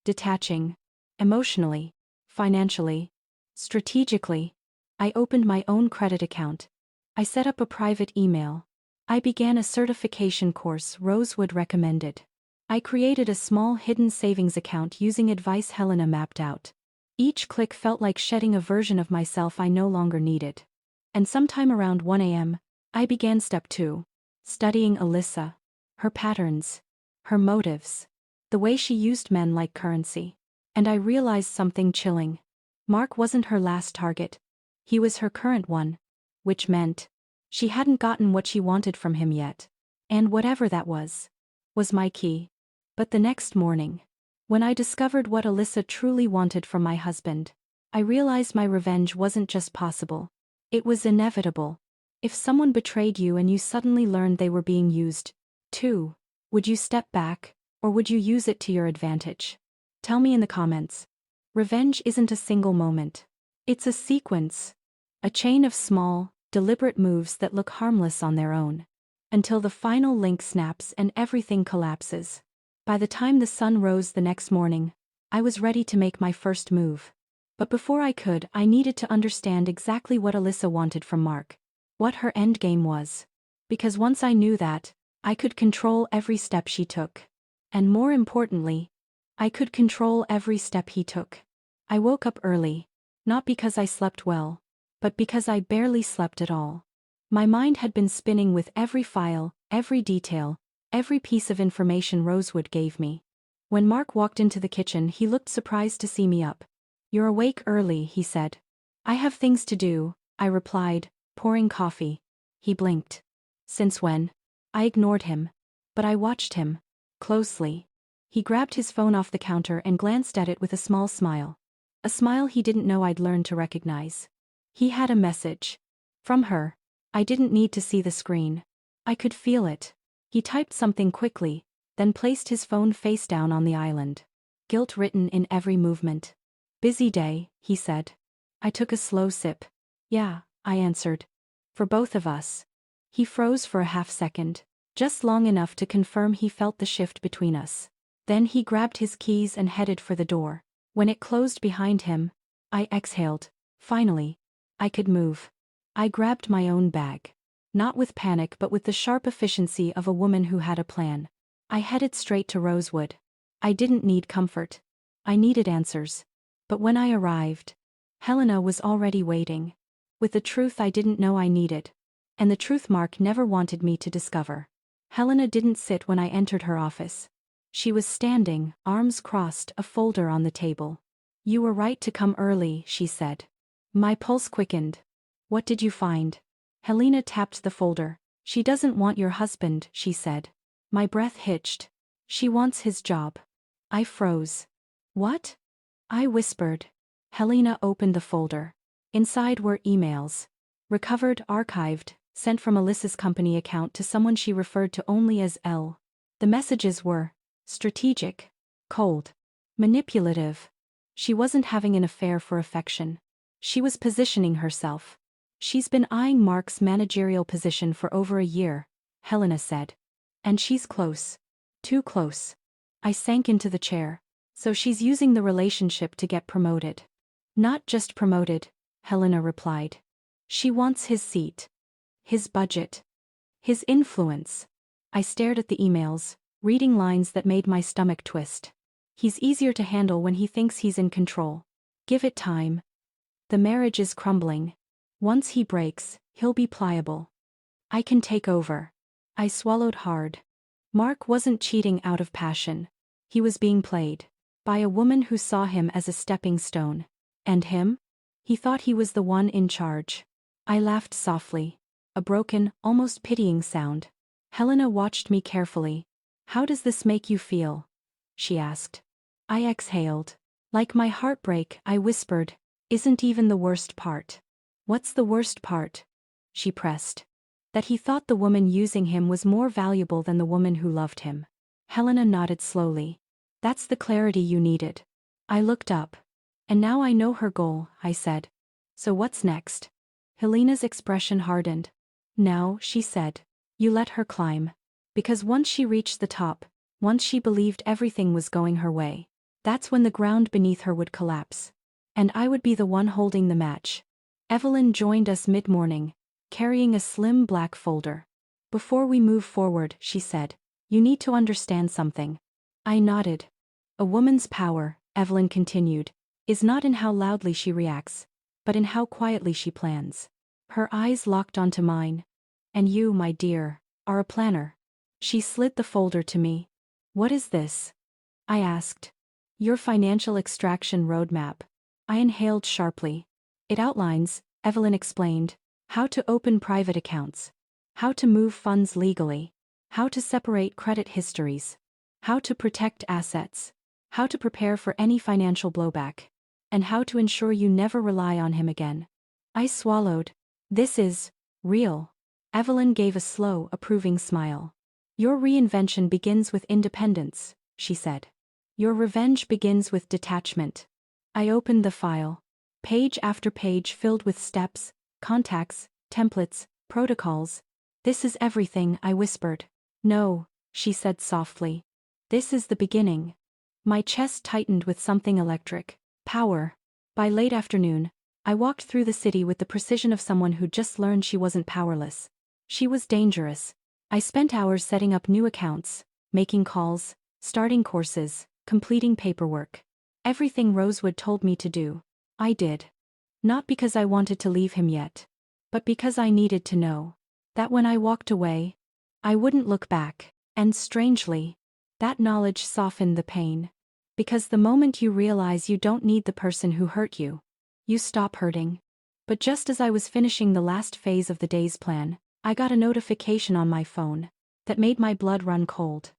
Detaching. Emotionally. Financially. Strategically. I opened my own credit account. I set up a private email. I began a certification course Rosewood recommended. I created a small hidden savings account using advice Helena mapped out. Each click felt like shedding a version of myself I no longer needed. And sometime around 1 a.m., I began step 2. Studying Alyssa. Her patterns. Her motives. The way she used men like currency. And I realized something chilling. Mark wasn't her last target. He was her current one. Which meant she hadn't gotten what she wanted from him yet. And whatever that was my key. But the next morning, when I discovered what Alyssa truly wanted from my husband, I realized my revenge wasn't just possible. It was inevitable. If someone betrayed you and you suddenly learned they were being used, too, would you step back, or would you use it to your advantage? Tell me in the comments. Revenge isn't a single moment. It's a sequence. A chain of small, deliberate moves that look harmless on their own. Until the final link snaps and everything collapses. By the time the sun rose the next morning, I was ready to make my first move. But before I could, I needed to understand exactly what Alyssa wanted from Mark. What her endgame was. Because once I knew that, I could control every step she took. And more importantly, I could control every step he took. I woke up early. Not because I slept well, but because I barely slept at all. My mind had been spinning with every file, every detail, every piece of information Rosewood gave me. When Mark walked into the kitchen, he looked surprised to see me up. "You're awake early," he said. "I have things to do," I replied, pouring coffee. He blinked. "Since when?" I ignored him. But I watched him. Closely. He grabbed his phone off the counter and glanced at it with a small smile. A smile he didn't know I'd learned to recognize. He had a message. From her. I didn't need to see the screen. I could feel it. He typed something quickly, then placed his phone face down on the island. Guilt written in every movement. "Busy day," he said. I took a slow sip. "Yeah," I answered. "For both of us." He froze for a half second, just long enough to confirm he felt the shift between us. Then he grabbed his keys and headed for the door. When it closed behind him, I exhaled. Finally. I could move. I grabbed my own bag. Not with panic but with the sharp efficiency of a woman who had a plan. I headed straight to Rosewood. I didn't need comfort. I needed answers. But when I arrived, Helena was already waiting. With the truth I didn't know I needed. and the truth Mark never wanted me to discover. Helena didn't sit when I entered her office. She was standing, arms crossed, a folder on the table. "You were right to come early," she said. My pulse quickened. "What did you find?" Helena tapped the folder. "She doesn't want your husband," she said. My breath hitched. "She wants his job." I froze. "What?" I whispered. Helena opened the folder. Inside were emails. Recovered, archived, sent from Alyssa's company account to someone she referred to only as L. The messages were strategic, cold, manipulative. She wasn't having an affair for affection. She was positioning herself. "She's been eyeing Mark's managerial position for over a year," Helena said. "And she's close. Too close." I sank into the chair. "So she's using the relationship to get promoted." "Not just promoted," Helena replied. "She wants his seat. His budget. His influence." I stared at the emails, reading lines that made my stomach twist. "He's easier to handle when he thinks he's in control. Give it time. The marriage is crumbling. Once he breaks, he'll be pliable. I can take over." I swallowed hard. Mark wasn't cheating out of passion. He was being played. By a woman who saw him as a stepping stone. And him? He thought he was the one in charge. I laughed softly. A broken, almost pitying sound. Helena watched me carefully. "How does this make you feel?" she asked. I exhaled. "Like my heartbreak," I whispered. "Isn't even the worst part." "What's the worst part?" she pressed. "That he thought the woman using him was more valuable than the woman who loved him." Helena nodded slowly. "That's the clarity you needed." I looked up. "And now I know her goal," I said. "So what's next?" Helena's expression hardened. "Now," she said, "you let her climb. Because once she reached the top, once she believed everything was going her way, that's when the ground beneath her would collapse. And I would be the one holding the match." Evelyn joined us mid-morning, carrying a slim black folder. "Before we move forward," she said, "you need to understand something." I nodded. "A woman's power," Evelyn continued, "is not in how loudly she reacts, but in how quietly she plans." Her eyes locked onto mine. "And you, my dear, are a planner." She slid the folder to me. "What is this?" I asked. "Your financial extraction roadmap." I inhaled sharply. "It outlines," Evelyn explained, "how to open private accounts, how to move funds legally, how to separate credit histories, how to protect assets, how to prepare for any financial blowback, and how to ensure you never rely on him again." I swallowed. "This is real." Evelyn gave a slow, approving smile. "Your reinvention begins with independence," she said. "Your revenge begins with detachment." I opened the file. Page after page filled with steps, contacts, templates, protocols. "This is everything," I whispered. "No," she said softly. "This is the beginning." My chest tightened with something electric. Power. By late afternoon, I walked through the city with the precision of someone who'd just learned she wasn't powerless. She was dangerous. I spent hours setting up new accounts, making calls, starting courses, completing paperwork. Everything Rosewood told me to do, I did. Not because I wanted to leave him yet, but because I needed to know that when I walked away, I wouldn't look back. And strangely, that knowledge softened the pain. Because the moment you realize you don't need the person who hurt you, you stop hurting. But just as I was finishing the last phase of the day's plan, I got a notification on my phone that made my blood run cold.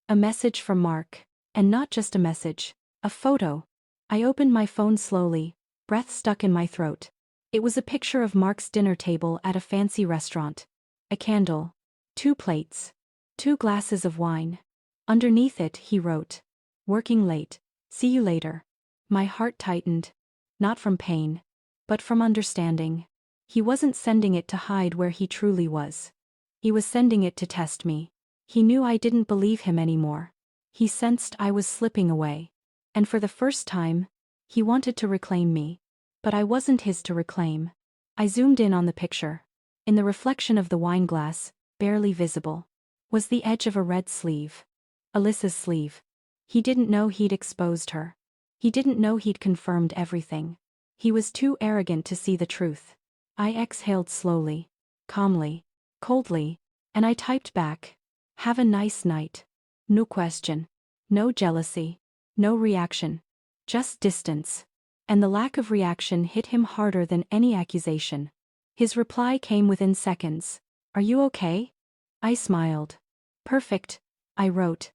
A message from Mark. And not just a message, a photo. I opened my phone slowly, breath stuck in my throat. It was a picture of Mark's dinner table at a fancy restaurant. A candle. 2 plates. 2 glasses of wine. Underneath it, he wrote, "Working late. See you later." My heart tightened. Not from pain, but from understanding. He wasn't sending it to hide where he truly was. He was sending it to test me. He knew I didn't believe him anymore. He sensed I was slipping away. And for the first time, he wanted to reclaim me. But I wasn't his to reclaim. I zoomed in on the picture. In the reflection of the wine glass, barely visible, was the edge of a red sleeve. Alyssa's sleeve. He didn't know he'd exposed her. He didn't know he'd confirmed everything. He was too arrogant to see the truth. I exhaled slowly, calmly. coldly, and I typed back, "Have a nice night." No question. No jealousy. No reaction. Just distance. And the lack of reaction hit him harder than any accusation. His reply came within seconds. "Are you okay?" I smiled. "Perfect," I wrote.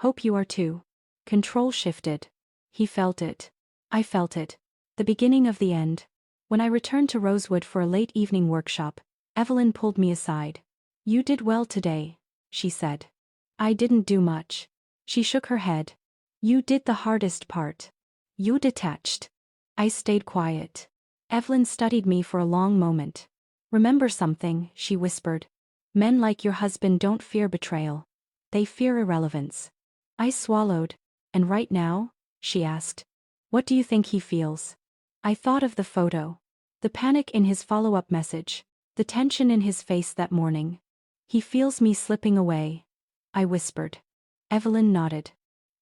"Hope you are too." Control shifted. He felt it. I felt it. The beginning of the end. When I returned to Rosewood for a late evening workshop, Evelyn pulled me aside. "You did well today," she said. "I didn't do much." She shook her head. "You did the hardest part. You detached." I stayed quiet. Evelyn studied me for a long moment. "Remember something," she whispered. "Men like your husband don't fear betrayal. They fear irrelevance." I swallowed. "And right now?" she asked. "What do you think he feels?" I thought of the photo. The panic in his follow-up message. The tension in his face that morning. "He feels me slipping away," I whispered. Evelyn nodded.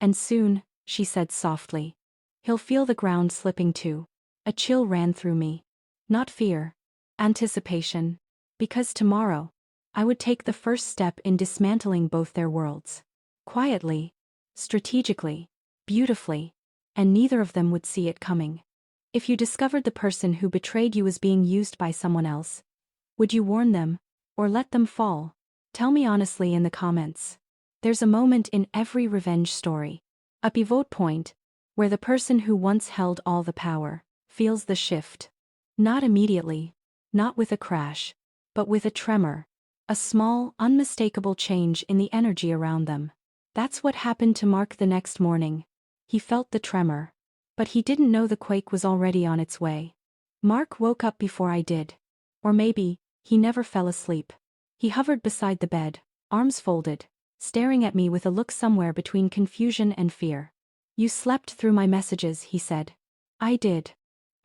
"And soon," she said softly, "he'll feel the ground slipping too." A chill ran through me. Not fear. Anticipation. Because tomorrow, I would take the first step in dismantling both their worlds. Quietly. Strategically. Beautifully. And neither of them would see it coming. If you discovered the person who betrayed you was being used by someone else, would you warn them? Or let them fall? Tell me honestly in the comments. There's a moment in every revenge story. A pivot point, where the person who once held all the power feels the shift. Not immediately, not with a crash, but with a tremor. A small, unmistakable change in the energy around them. That's what happened to Mark the next morning. He felt the tremor. But he didn't know the quake was already on its way. Mark woke up before I did. Or maybe, he never fell asleep. He hovered beside the bed, arms folded, staring at me with a look somewhere between confusion and fear. "You slept through my messages," he said. "I did.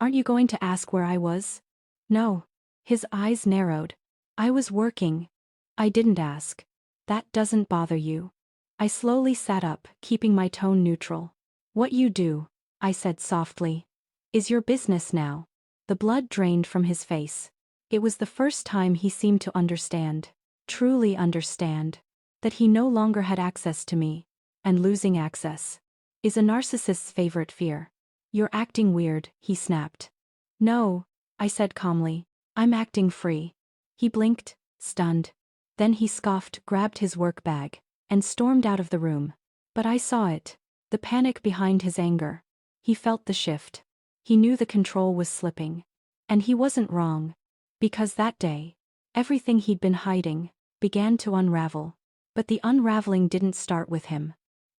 Aren't you going to ask where I was?" "No." His eyes narrowed. "I was working." "I didn't ask. That doesn't bother you." I slowly sat up, keeping my tone neutral. "What you do," I said softly, "is your business now." The blood drained from his face. It was the first time he seemed to understand. Truly understand. That he no longer had access to me. And losing access is a narcissist's favorite fear. "You're acting weird," he snapped. "No," I said calmly. "I'm acting free." He blinked, stunned. Then he scoffed, grabbed his work bag, and stormed out of the room. But I saw it. The panic behind his anger. He felt the shift. He knew the control was slipping. And he wasn't wrong. Because that day, everything he'd been hiding began to unravel. But the unraveling didn't start with him.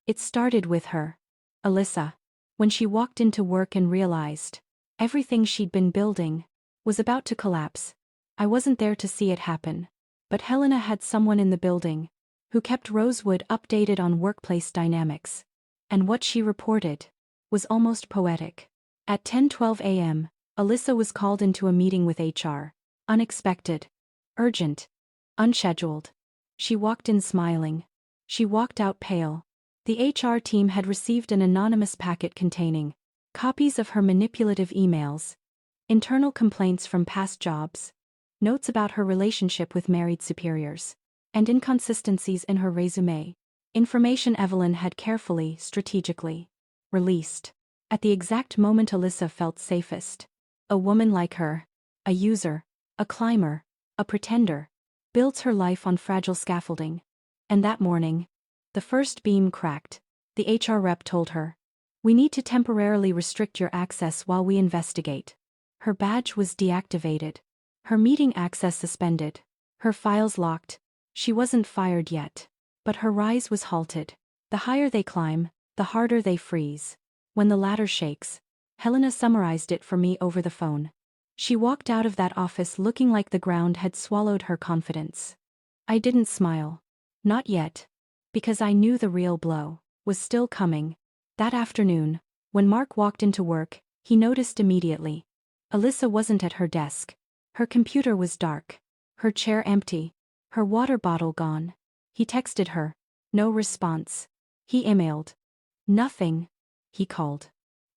It started with her. Alyssa. When she walked into work and realized everything she'd been building was about to collapse. I wasn't there to see it happen. But Helena had someone in the building who kept Rosewood updated on workplace dynamics. And what she reported was almost poetic. At 10:12 a.m., Alyssa was called into a meeting with HR. Unexpected. Urgent. Unscheduled. She walked in smiling. She walked out pale. The HR team had received an anonymous packet containing copies of her manipulative emails, internal complaints from past jobs, notes about her relationship with married superiors, and inconsistencies in her resume. Information Evelyn had carefully, strategically released. At the exact moment Alyssa felt safest. A woman like her, a user, a climber, a pretender, builds her life on fragile scaffolding. And that morning, the first beam cracked. The HR rep told her, "We need to temporarily restrict your access while we investigate." Her badge was deactivated. Her meeting access suspended. Her files locked. She wasn't fired yet. But her rise was halted. The higher they climb, the harder they freeze. When the ladder shakes, Helena summarized it for me over the phone. She walked out of that office looking like the ground had swallowed her confidence. I didn't smile. Not yet. Because I knew the real blow was still coming. That afternoon, when Mark walked into work, he noticed immediately. Alyssa wasn't at her desk. Her computer was dark. Her chair empty. Her water bottle gone. He texted her. No response. He emailed. Nothing. He called.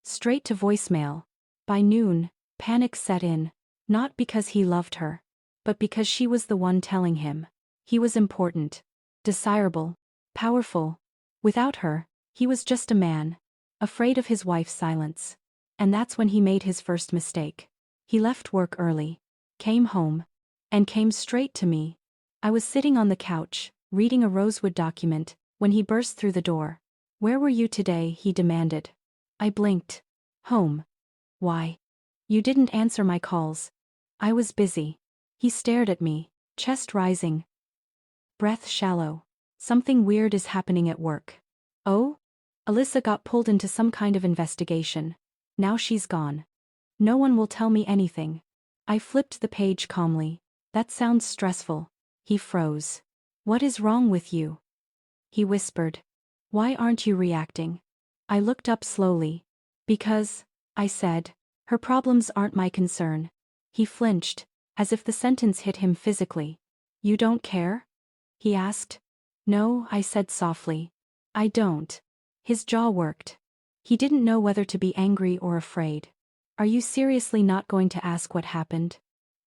Straight to voicemail. By noon, panic set in. Not because he loved her. but because she was the one telling him. He was important, desirable, powerful. Without her, he was just a man, afraid of his wife's silence. And that's when he made his first mistake. He left work early, came home, and came straight to me. I was sitting on the couch, reading a rosewood document, when he burst through the door. "Where were you today?" he demanded. I blinked. "Home." "Why? You didn't answer my calls." "I was busy." He stared at me, chest rising, breath shallow. "Something weird is happening at work." "Oh?" "Alyssa got pulled into some kind of investigation. Now she's gone. No one will tell me anything." I flipped the page calmly. "That sounds stressful." He froze. "What is wrong with you?" He whispered. "Why aren't you reacting?" I looked up slowly. "Because," I said, "her problems aren't my concern." He flinched, as if the sentence hit him physically. "You don't care?" he asked. "No," I said softly. "I don't." His jaw worked. He didn't know whether to be angry or afraid. "Are you seriously not going to ask what happened?"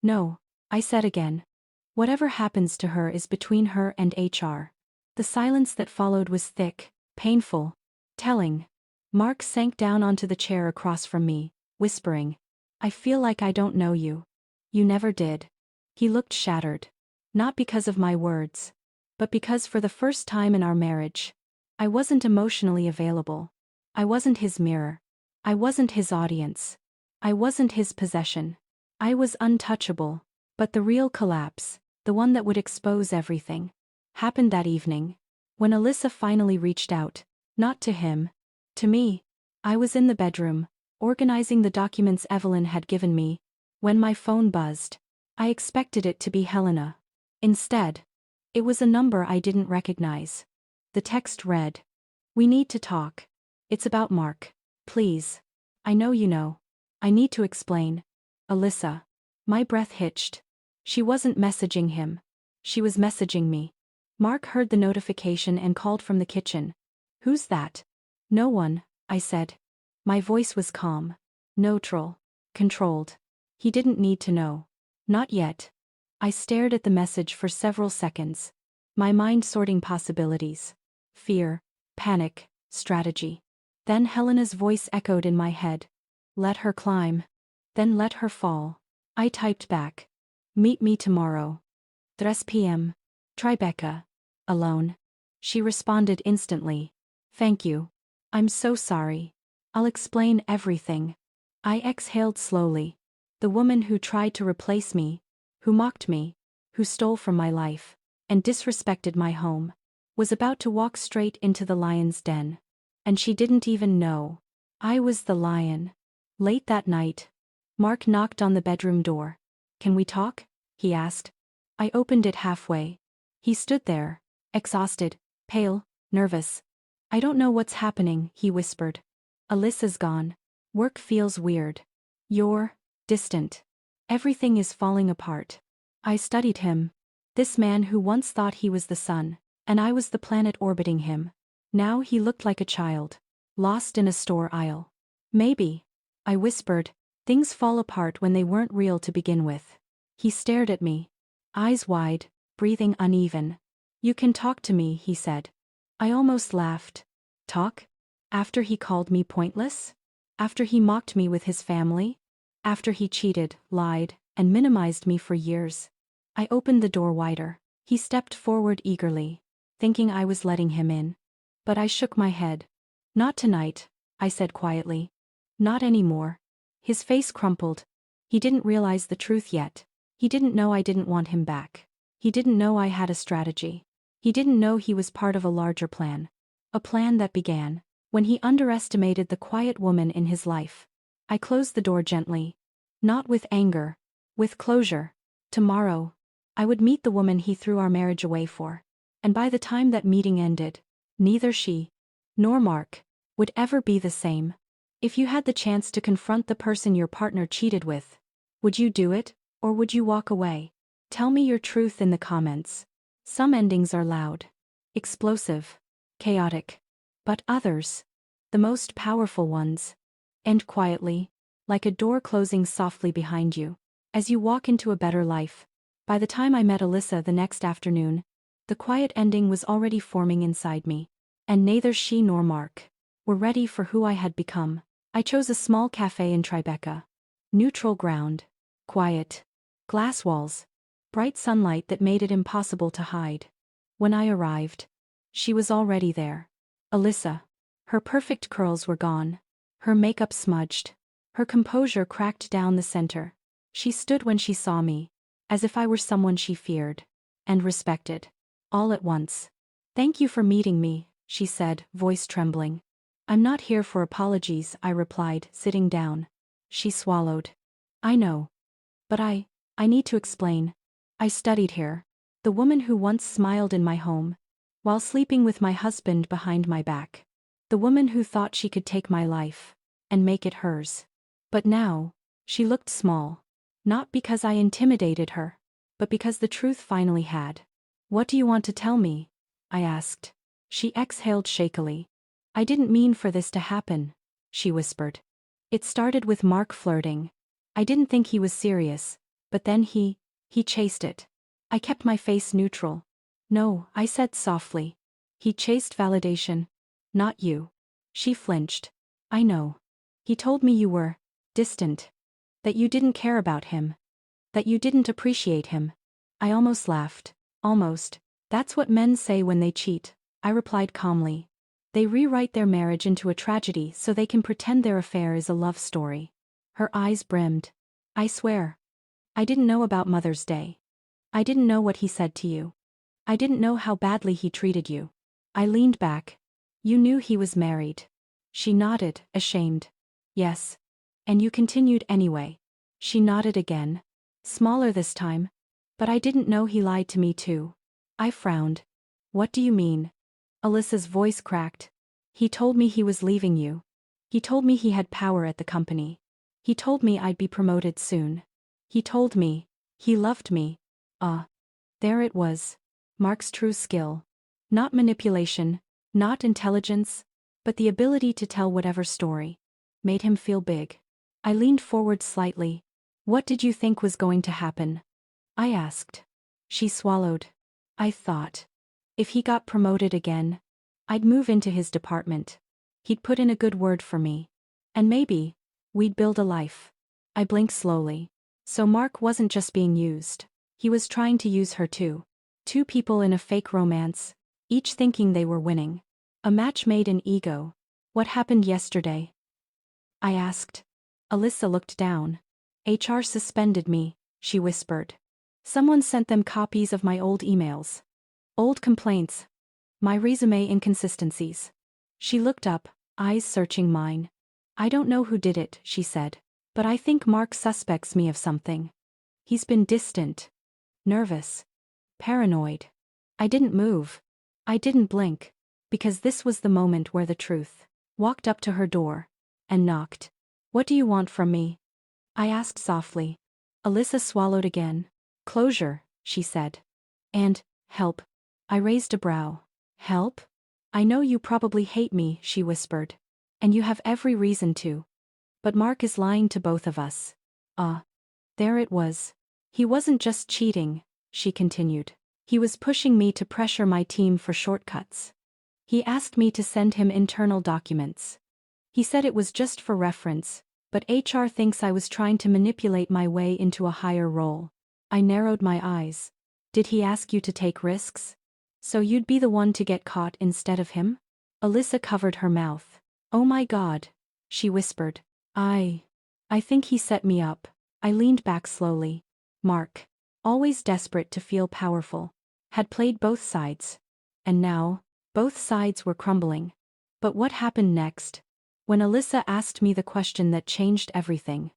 "No," I said again. "Whatever happens to her is between her and HR." The silence that followed was thick, painful, telling. Mark sank down onto the chair across from me, whispering, "I feel like I don't know you." "You never did." He looked shattered. Not because of my words, but because for the first time in our marriage, I wasn't emotionally available. I wasn't his mirror. I wasn't his audience. I wasn't his possession. I was untouchable. But the real collapse, the one that would expose everything, happened that evening, when Alyssa finally reached out, not to him, to me. I was in the bedroom, organizing the documents Evelyn had given me, when my phone buzzed. I expected it to be Helena. Instead, it was a number I didn't recognize. The text read, "We need to talk. It's about Mark. Please. I know you know. I need to explain. Alyssa." My breath hitched. She wasn't messaging him. She was messaging me. Mark heard the notification and called from the kitchen. "Who's that?" "No one," I said. My voice was calm, neutral, controlled. He didn't need to know. Not yet. I stared at the message for several seconds, my mind sorting possibilities. Fear, panic, strategy. Then Helena's voice echoed in my head. "Let her climb. Then let her fall." I typed back. "Meet me tomorrow. 3 p.m. Tribeca. Alone." She responded instantly. "Thank you. I'm so sorry. I'll explain everything." I exhaled slowly. The woman who tried to replace me, who mocked me, who stole from my life, and disrespected my home, was about to walk straight into the lion's den. And she didn't even know. I was the lion. Late that night, Mark knocked on the bedroom door. "Can we talk?" he asked. I opened it halfway. He stood there, exhausted, pale, nervous. "I don't know what's happening," he whispered. "Alyssa's gone. Work feels weird. You're distant. Everything is falling apart." I studied him. This man who once thought he was the sun, and I was the planet orbiting him. Now he looked like a child, lost in a store aisle. "Maybe," I whispered, "things fall apart when they weren't real to begin with." He stared at me, eyes wide, breathing uneven. "You can talk to me," he said. I almost laughed. Talk? After he called me pointless? After he mocked me with his family? After he cheated, lied, and minimized me for years? I opened the door wider. He stepped forward eagerly, thinking I was letting him in. But I shook my head. "Not tonight," I said quietly. "Not anymore." His face crumpled. He didn't realize the truth yet. He didn't know I didn't want him back. He didn't know I had a strategy. He didn't know he was part of a larger plan. A plan that began when he underestimated the quiet woman in his life. I closed the door gently. Not with anger. With closure. Tomorrow, I would meet the woman he threw our marriage away for. And by the time that meeting ended, neither she nor Mark would ever be the same. If you had the chance to confront the person your partner cheated with, would you do it, or would you walk away? Tell me your truth in the comments. Some endings are loud, explosive, chaotic. But others, the most powerful ones, end quietly, like a door closing softly behind you, as you walk into a better life. By the time I met Alyssa the next afternoon, the quiet ending was already forming inside me. And neither she nor Mark were ready for who I had become. I chose a small cafe in Tribeca. Neutral ground. Quiet. Glass walls. Bright sunlight that made it impossible to hide. When I arrived, she was already there. Alyssa. Her perfect curls were gone. Her makeup smudged. Her composure cracked down the center. She stood when she saw me, as if I were someone she feared and respected, all at once. "Thank you for meeting me," she said, voice trembling. "I'm not here for apologies," I replied, sitting down. She swallowed. "I know. But I need to explain. I studied here. The woman who once smiled in my home, while sleeping with my husband behind my back. The woman who thought she could take my life and make it hers. But now," she looked small. "Not because I intimidated her, but because the truth finally had." "What do you want to tell me?" I asked. She exhaled shakily. "I didn't mean for this to happen," she whispered. "It started with Mark flirting. I didn't think he was serious, but then he chased it." I kept my face neutral. "No," I said softly. "He chased validation. Not you." She flinched. "I know. He told me you were distant. That you didn't care about him. That you didn't appreciate him." I almost laughed. "Almost. That's what men say when they cheat," I replied calmly. "They rewrite their marriage into a tragedy so they can pretend their affair is a love story." Her eyes brimmed. "I swear. I didn't know about Mother's Day. I didn't know what he said to you. I didn't know how badly he treated you." I leaned back. "You knew he was married." She nodded, ashamed. "Yes. And you continued anyway." She nodded again. Smaller this time. "But I didn't know he lied to me too." I frowned. "What do you mean?" Alyssa's voice cracked. "He told me he was leaving you. He told me he had power at the company. He told me I'd be promoted soon. He told me he loved me." There it was. Mark's true skill. Not manipulation, not intelligence, but the ability to tell whatever story made him feel big. I leaned forward slightly. "What did you think was going to happen?" I asked. She swallowed. "I thought, if he got promoted again, I'd move into his department. He'd put in a good word for me. And maybe we'd build a life." I blinked slowly. So Mark wasn't just being used. He was trying to use her too. Two people in a fake romance, each thinking they were winning. A match made in ego. "What happened yesterday?" I asked. Alyssa looked down. "HR suspended me," she whispered. "Someone sent them copies of my old emails. Old complaints. My resume inconsistencies." She looked up, eyes searching mine. "I don't know who did it," she said. "But I think Mark suspects me of something. He's been distant. Nervous. Paranoid." I didn't move. I didn't blink. Because this was the moment where the truth walked up to her door and knocked. "What do you want from me?" I asked softly. Alyssa swallowed again. "Closure," she said. "And help." I raised a brow. "Help? I know you probably hate me," she whispered. "And you have every reason to. But Mark is lying to both of us." There it was. "He wasn't just cheating," she continued. "He was pushing me to pressure my team for shortcuts. He asked me to send him internal documents. He said it was just for reference, but HR thinks I was trying to manipulate my way into a higher role." I narrowed my eyes. "Did he ask you to take risks? So you'd be the one to get caught instead of him?" Alyssa covered her mouth. "Oh my God," she whispered. I think he set me up." I leaned back slowly. Mark, always desperate to feel powerful, had played both sides. And now, both sides were crumbling. But what happened next? When Alyssa asked me the question that changed everything,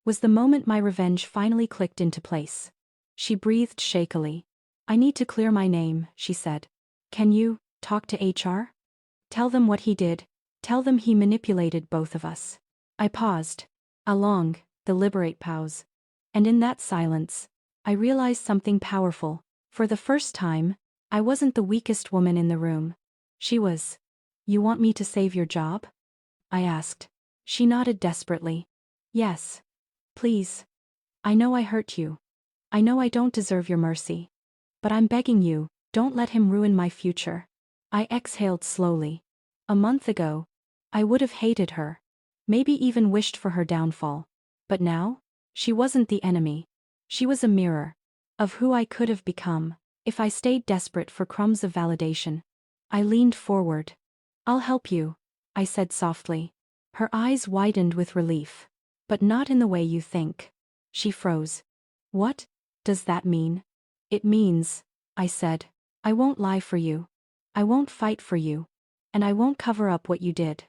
was the moment my revenge finally clicked into place. She breathed shakily. "I need to clear my name," she said. "Can you talk to HR? Tell them what he did. Tell them he manipulated both of us." I paused. A long, deliberate pause. And in that silence, I realized something powerful. For the first time, I wasn't the weakest woman in the room. She was. "You want me to save your job?" I asked. She nodded desperately. "Yes. Please. I know I hurt you. I know I don't deserve your mercy. But I'm begging you, don't let him ruin my future. I exhaled slowly. A month ago, I would have hated her. Maybe even wished for her downfall. But now? She wasn't the enemy. She was a mirror of who I could have become if I stayed desperate for crumbs of validation. I leaned forward. I'll help you, I said softly. Her eyes widened with relief. But not in the way you think. She froze. What does that mean? It means, I said, I won't lie for you. I won't fight for you. And I won't cover up what you did.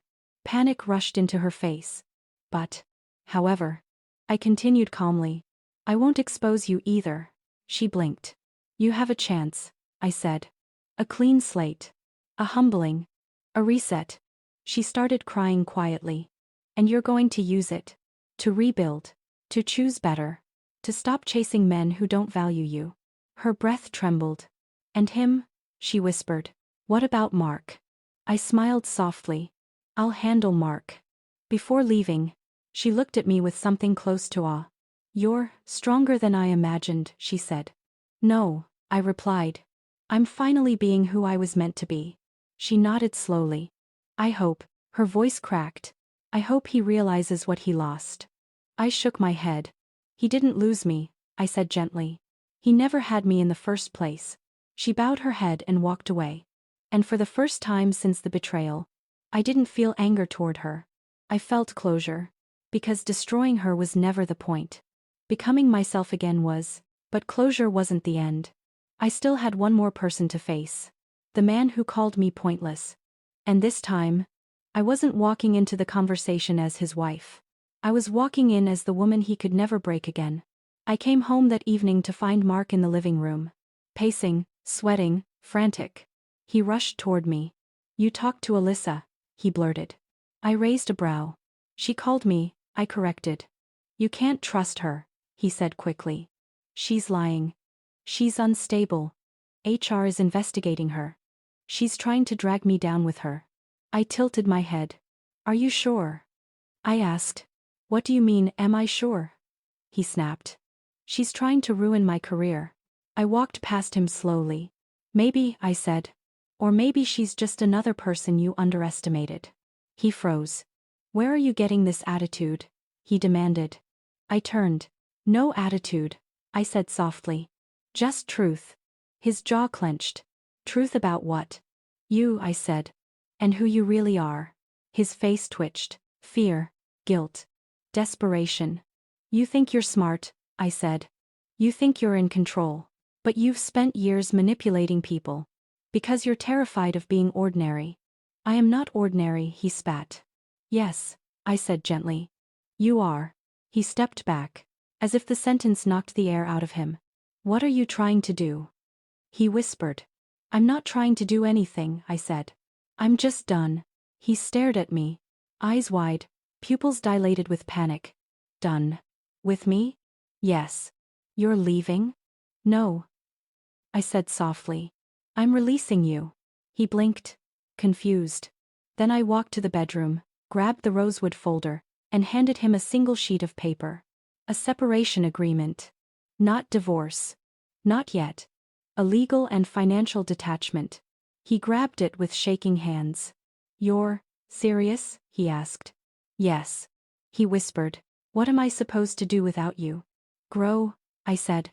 Panic rushed into her face. But, however, I continued calmly, I won't expose you either. She blinked. You have a chance, I said. A clean slate. A humbling. A reset. She started crying quietly. And you're going to use it. To rebuild. To choose better. To stop chasing men who don't value you. Her breath trembled. And him? She whispered. What about Mark? I smiled softly. I'll handle Mark. Before leaving, she looked at me with something close to awe. You're stronger than I imagined, she said. No, I replied. I'm finally being who I was meant to be. She nodded slowly. I hope, her voice cracked. I hope he realizes what he lost. I shook my head. He didn't lose me, I said gently. He never had me in the first place. She bowed her head and walked away. And for the first time since the betrayal, I didn't feel anger toward her. I felt closure. Because destroying her was never the point. Becoming myself again was, but closure wasn't the end. I still had one more person to face. The man who called me pointless. And this time, I wasn't walking into the conversation as his wife. I was walking in as the woman he could never break again. I came home that evening to find Mark in the living room. Pacing, sweating, frantic. He rushed toward me. You talked to Alyssa, he blurted. I raised a brow. She called me, I corrected. You can't trust her, he said quickly. She's lying. She's unstable. HR is investigating her. She's trying to drag me down with her. I tilted my head. Are you sure? I asked. What do you mean, am I sure? He snapped. She's trying to ruin my career. I walked past him slowly. Maybe, I said. Or maybe she's just another person you underestimated. He froze. Where are you getting this attitude? He demanded. I turned. No attitude, I said softly. Just truth. His jaw clenched. Truth about what? You, I said. And who you really are. His face twitched. Fear. Guilt. Desperation. You think you're smart, I said. You think you're in control. But you've spent years manipulating people. Because you're terrified of being ordinary. I am not ordinary, he spat. Yes, I said gently. You are. He stepped back, as if the sentence knocked the air out of him. What are you trying to do? He whispered. I'm not trying to do anything, I said. I'm just done. He stared at me, eyes wide, pupils dilated with panic. Done. With me? Yes. You're leaving? No. I said softly. I'm releasing you. He blinked, confused. Then I walked to the bedroom, grabbed the rosewood folder, and handed him a single sheet of paper. A separation agreement. Not divorce. Not yet. A legal and financial detachment. He grabbed it with shaking hands. You're serious? He asked. Yes. He whispered. What am I supposed to do without you? Grow, I said.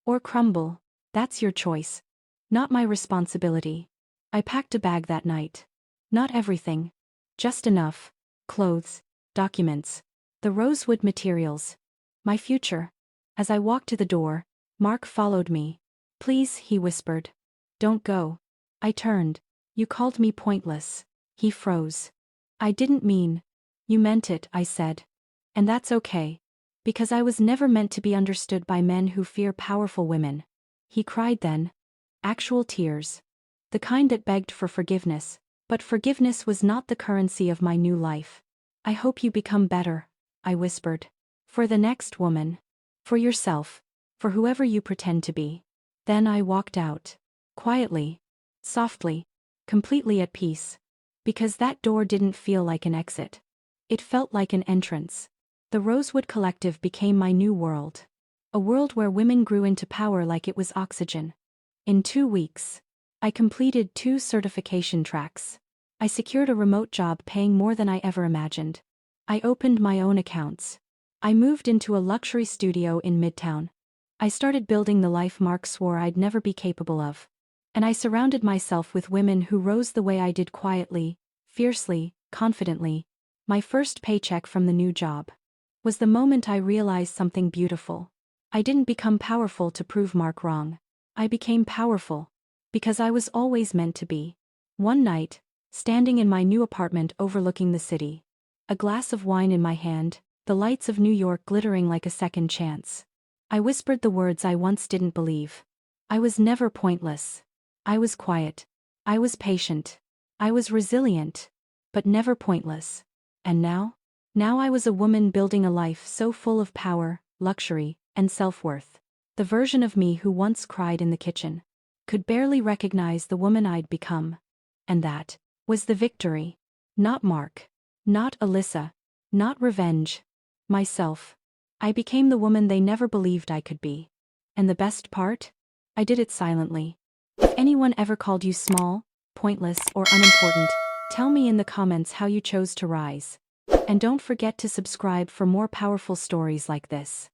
Or crumble. That's your choice. Not my responsibility. I packed a bag that night. Not everything. Just enough. Clothes, documents, the rosewood materials. My future. As I walked to the door, Mark followed me. Please, he whispered. Don't go. I turned. You called me pointless. He froze. I didn't mean. You meant it, I said. And that's okay. Because I was never meant to be understood by men who fear powerful women. He cried then. Actual tears. The kind that begged for forgiveness. But forgiveness was not the currency of my new life. I hope you become better, I whispered. For the next woman. For yourself. For whoever you pretend to be. Then I walked out. Quietly. Softly. Completely at peace. Because that door didn't feel like an exit. It felt like an entrance. The Rosewood Collective became my new world. A world where women grew into power like it was oxygen. In 2 weeks, I completed 2 certification tracks. I secured a remote job paying more than I ever imagined. I opened my own accounts. I moved into a luxury studio in Midtown. I started building the life Mark swore I'd never be capable of. And I surrounded myself with women who rose the way I did, quietly, fiercely, confidently. My first paycheck from the new job was the moment I realized something beautiful. I didn't become powerful to prove Mark wrong. I became powerful because I was always meant to be. One night, standing in my new apartment overlooking the city, a glass of wine in my hand, the lights of New York glittering like a second chance, I whispered the words I once didn't believe. I was never pointless. I was quiet. I was patient. I was resilient. But never pointless. And now? Now I was a woman building a life so full of power, luxury, and self-worth. The version of me who once cried in the kitchen could barely recognize the woman I'd become. And that was the victory. Not Mark. Not Alyssa. Not revenge. Myself. I became the woman they never believed I could be. And the best part? I did it silently. If anyone ever called you small, pointless, or unimportant, tell me in the comments how you chose to rise. And don't forget to subscribe for more powerful stories like this.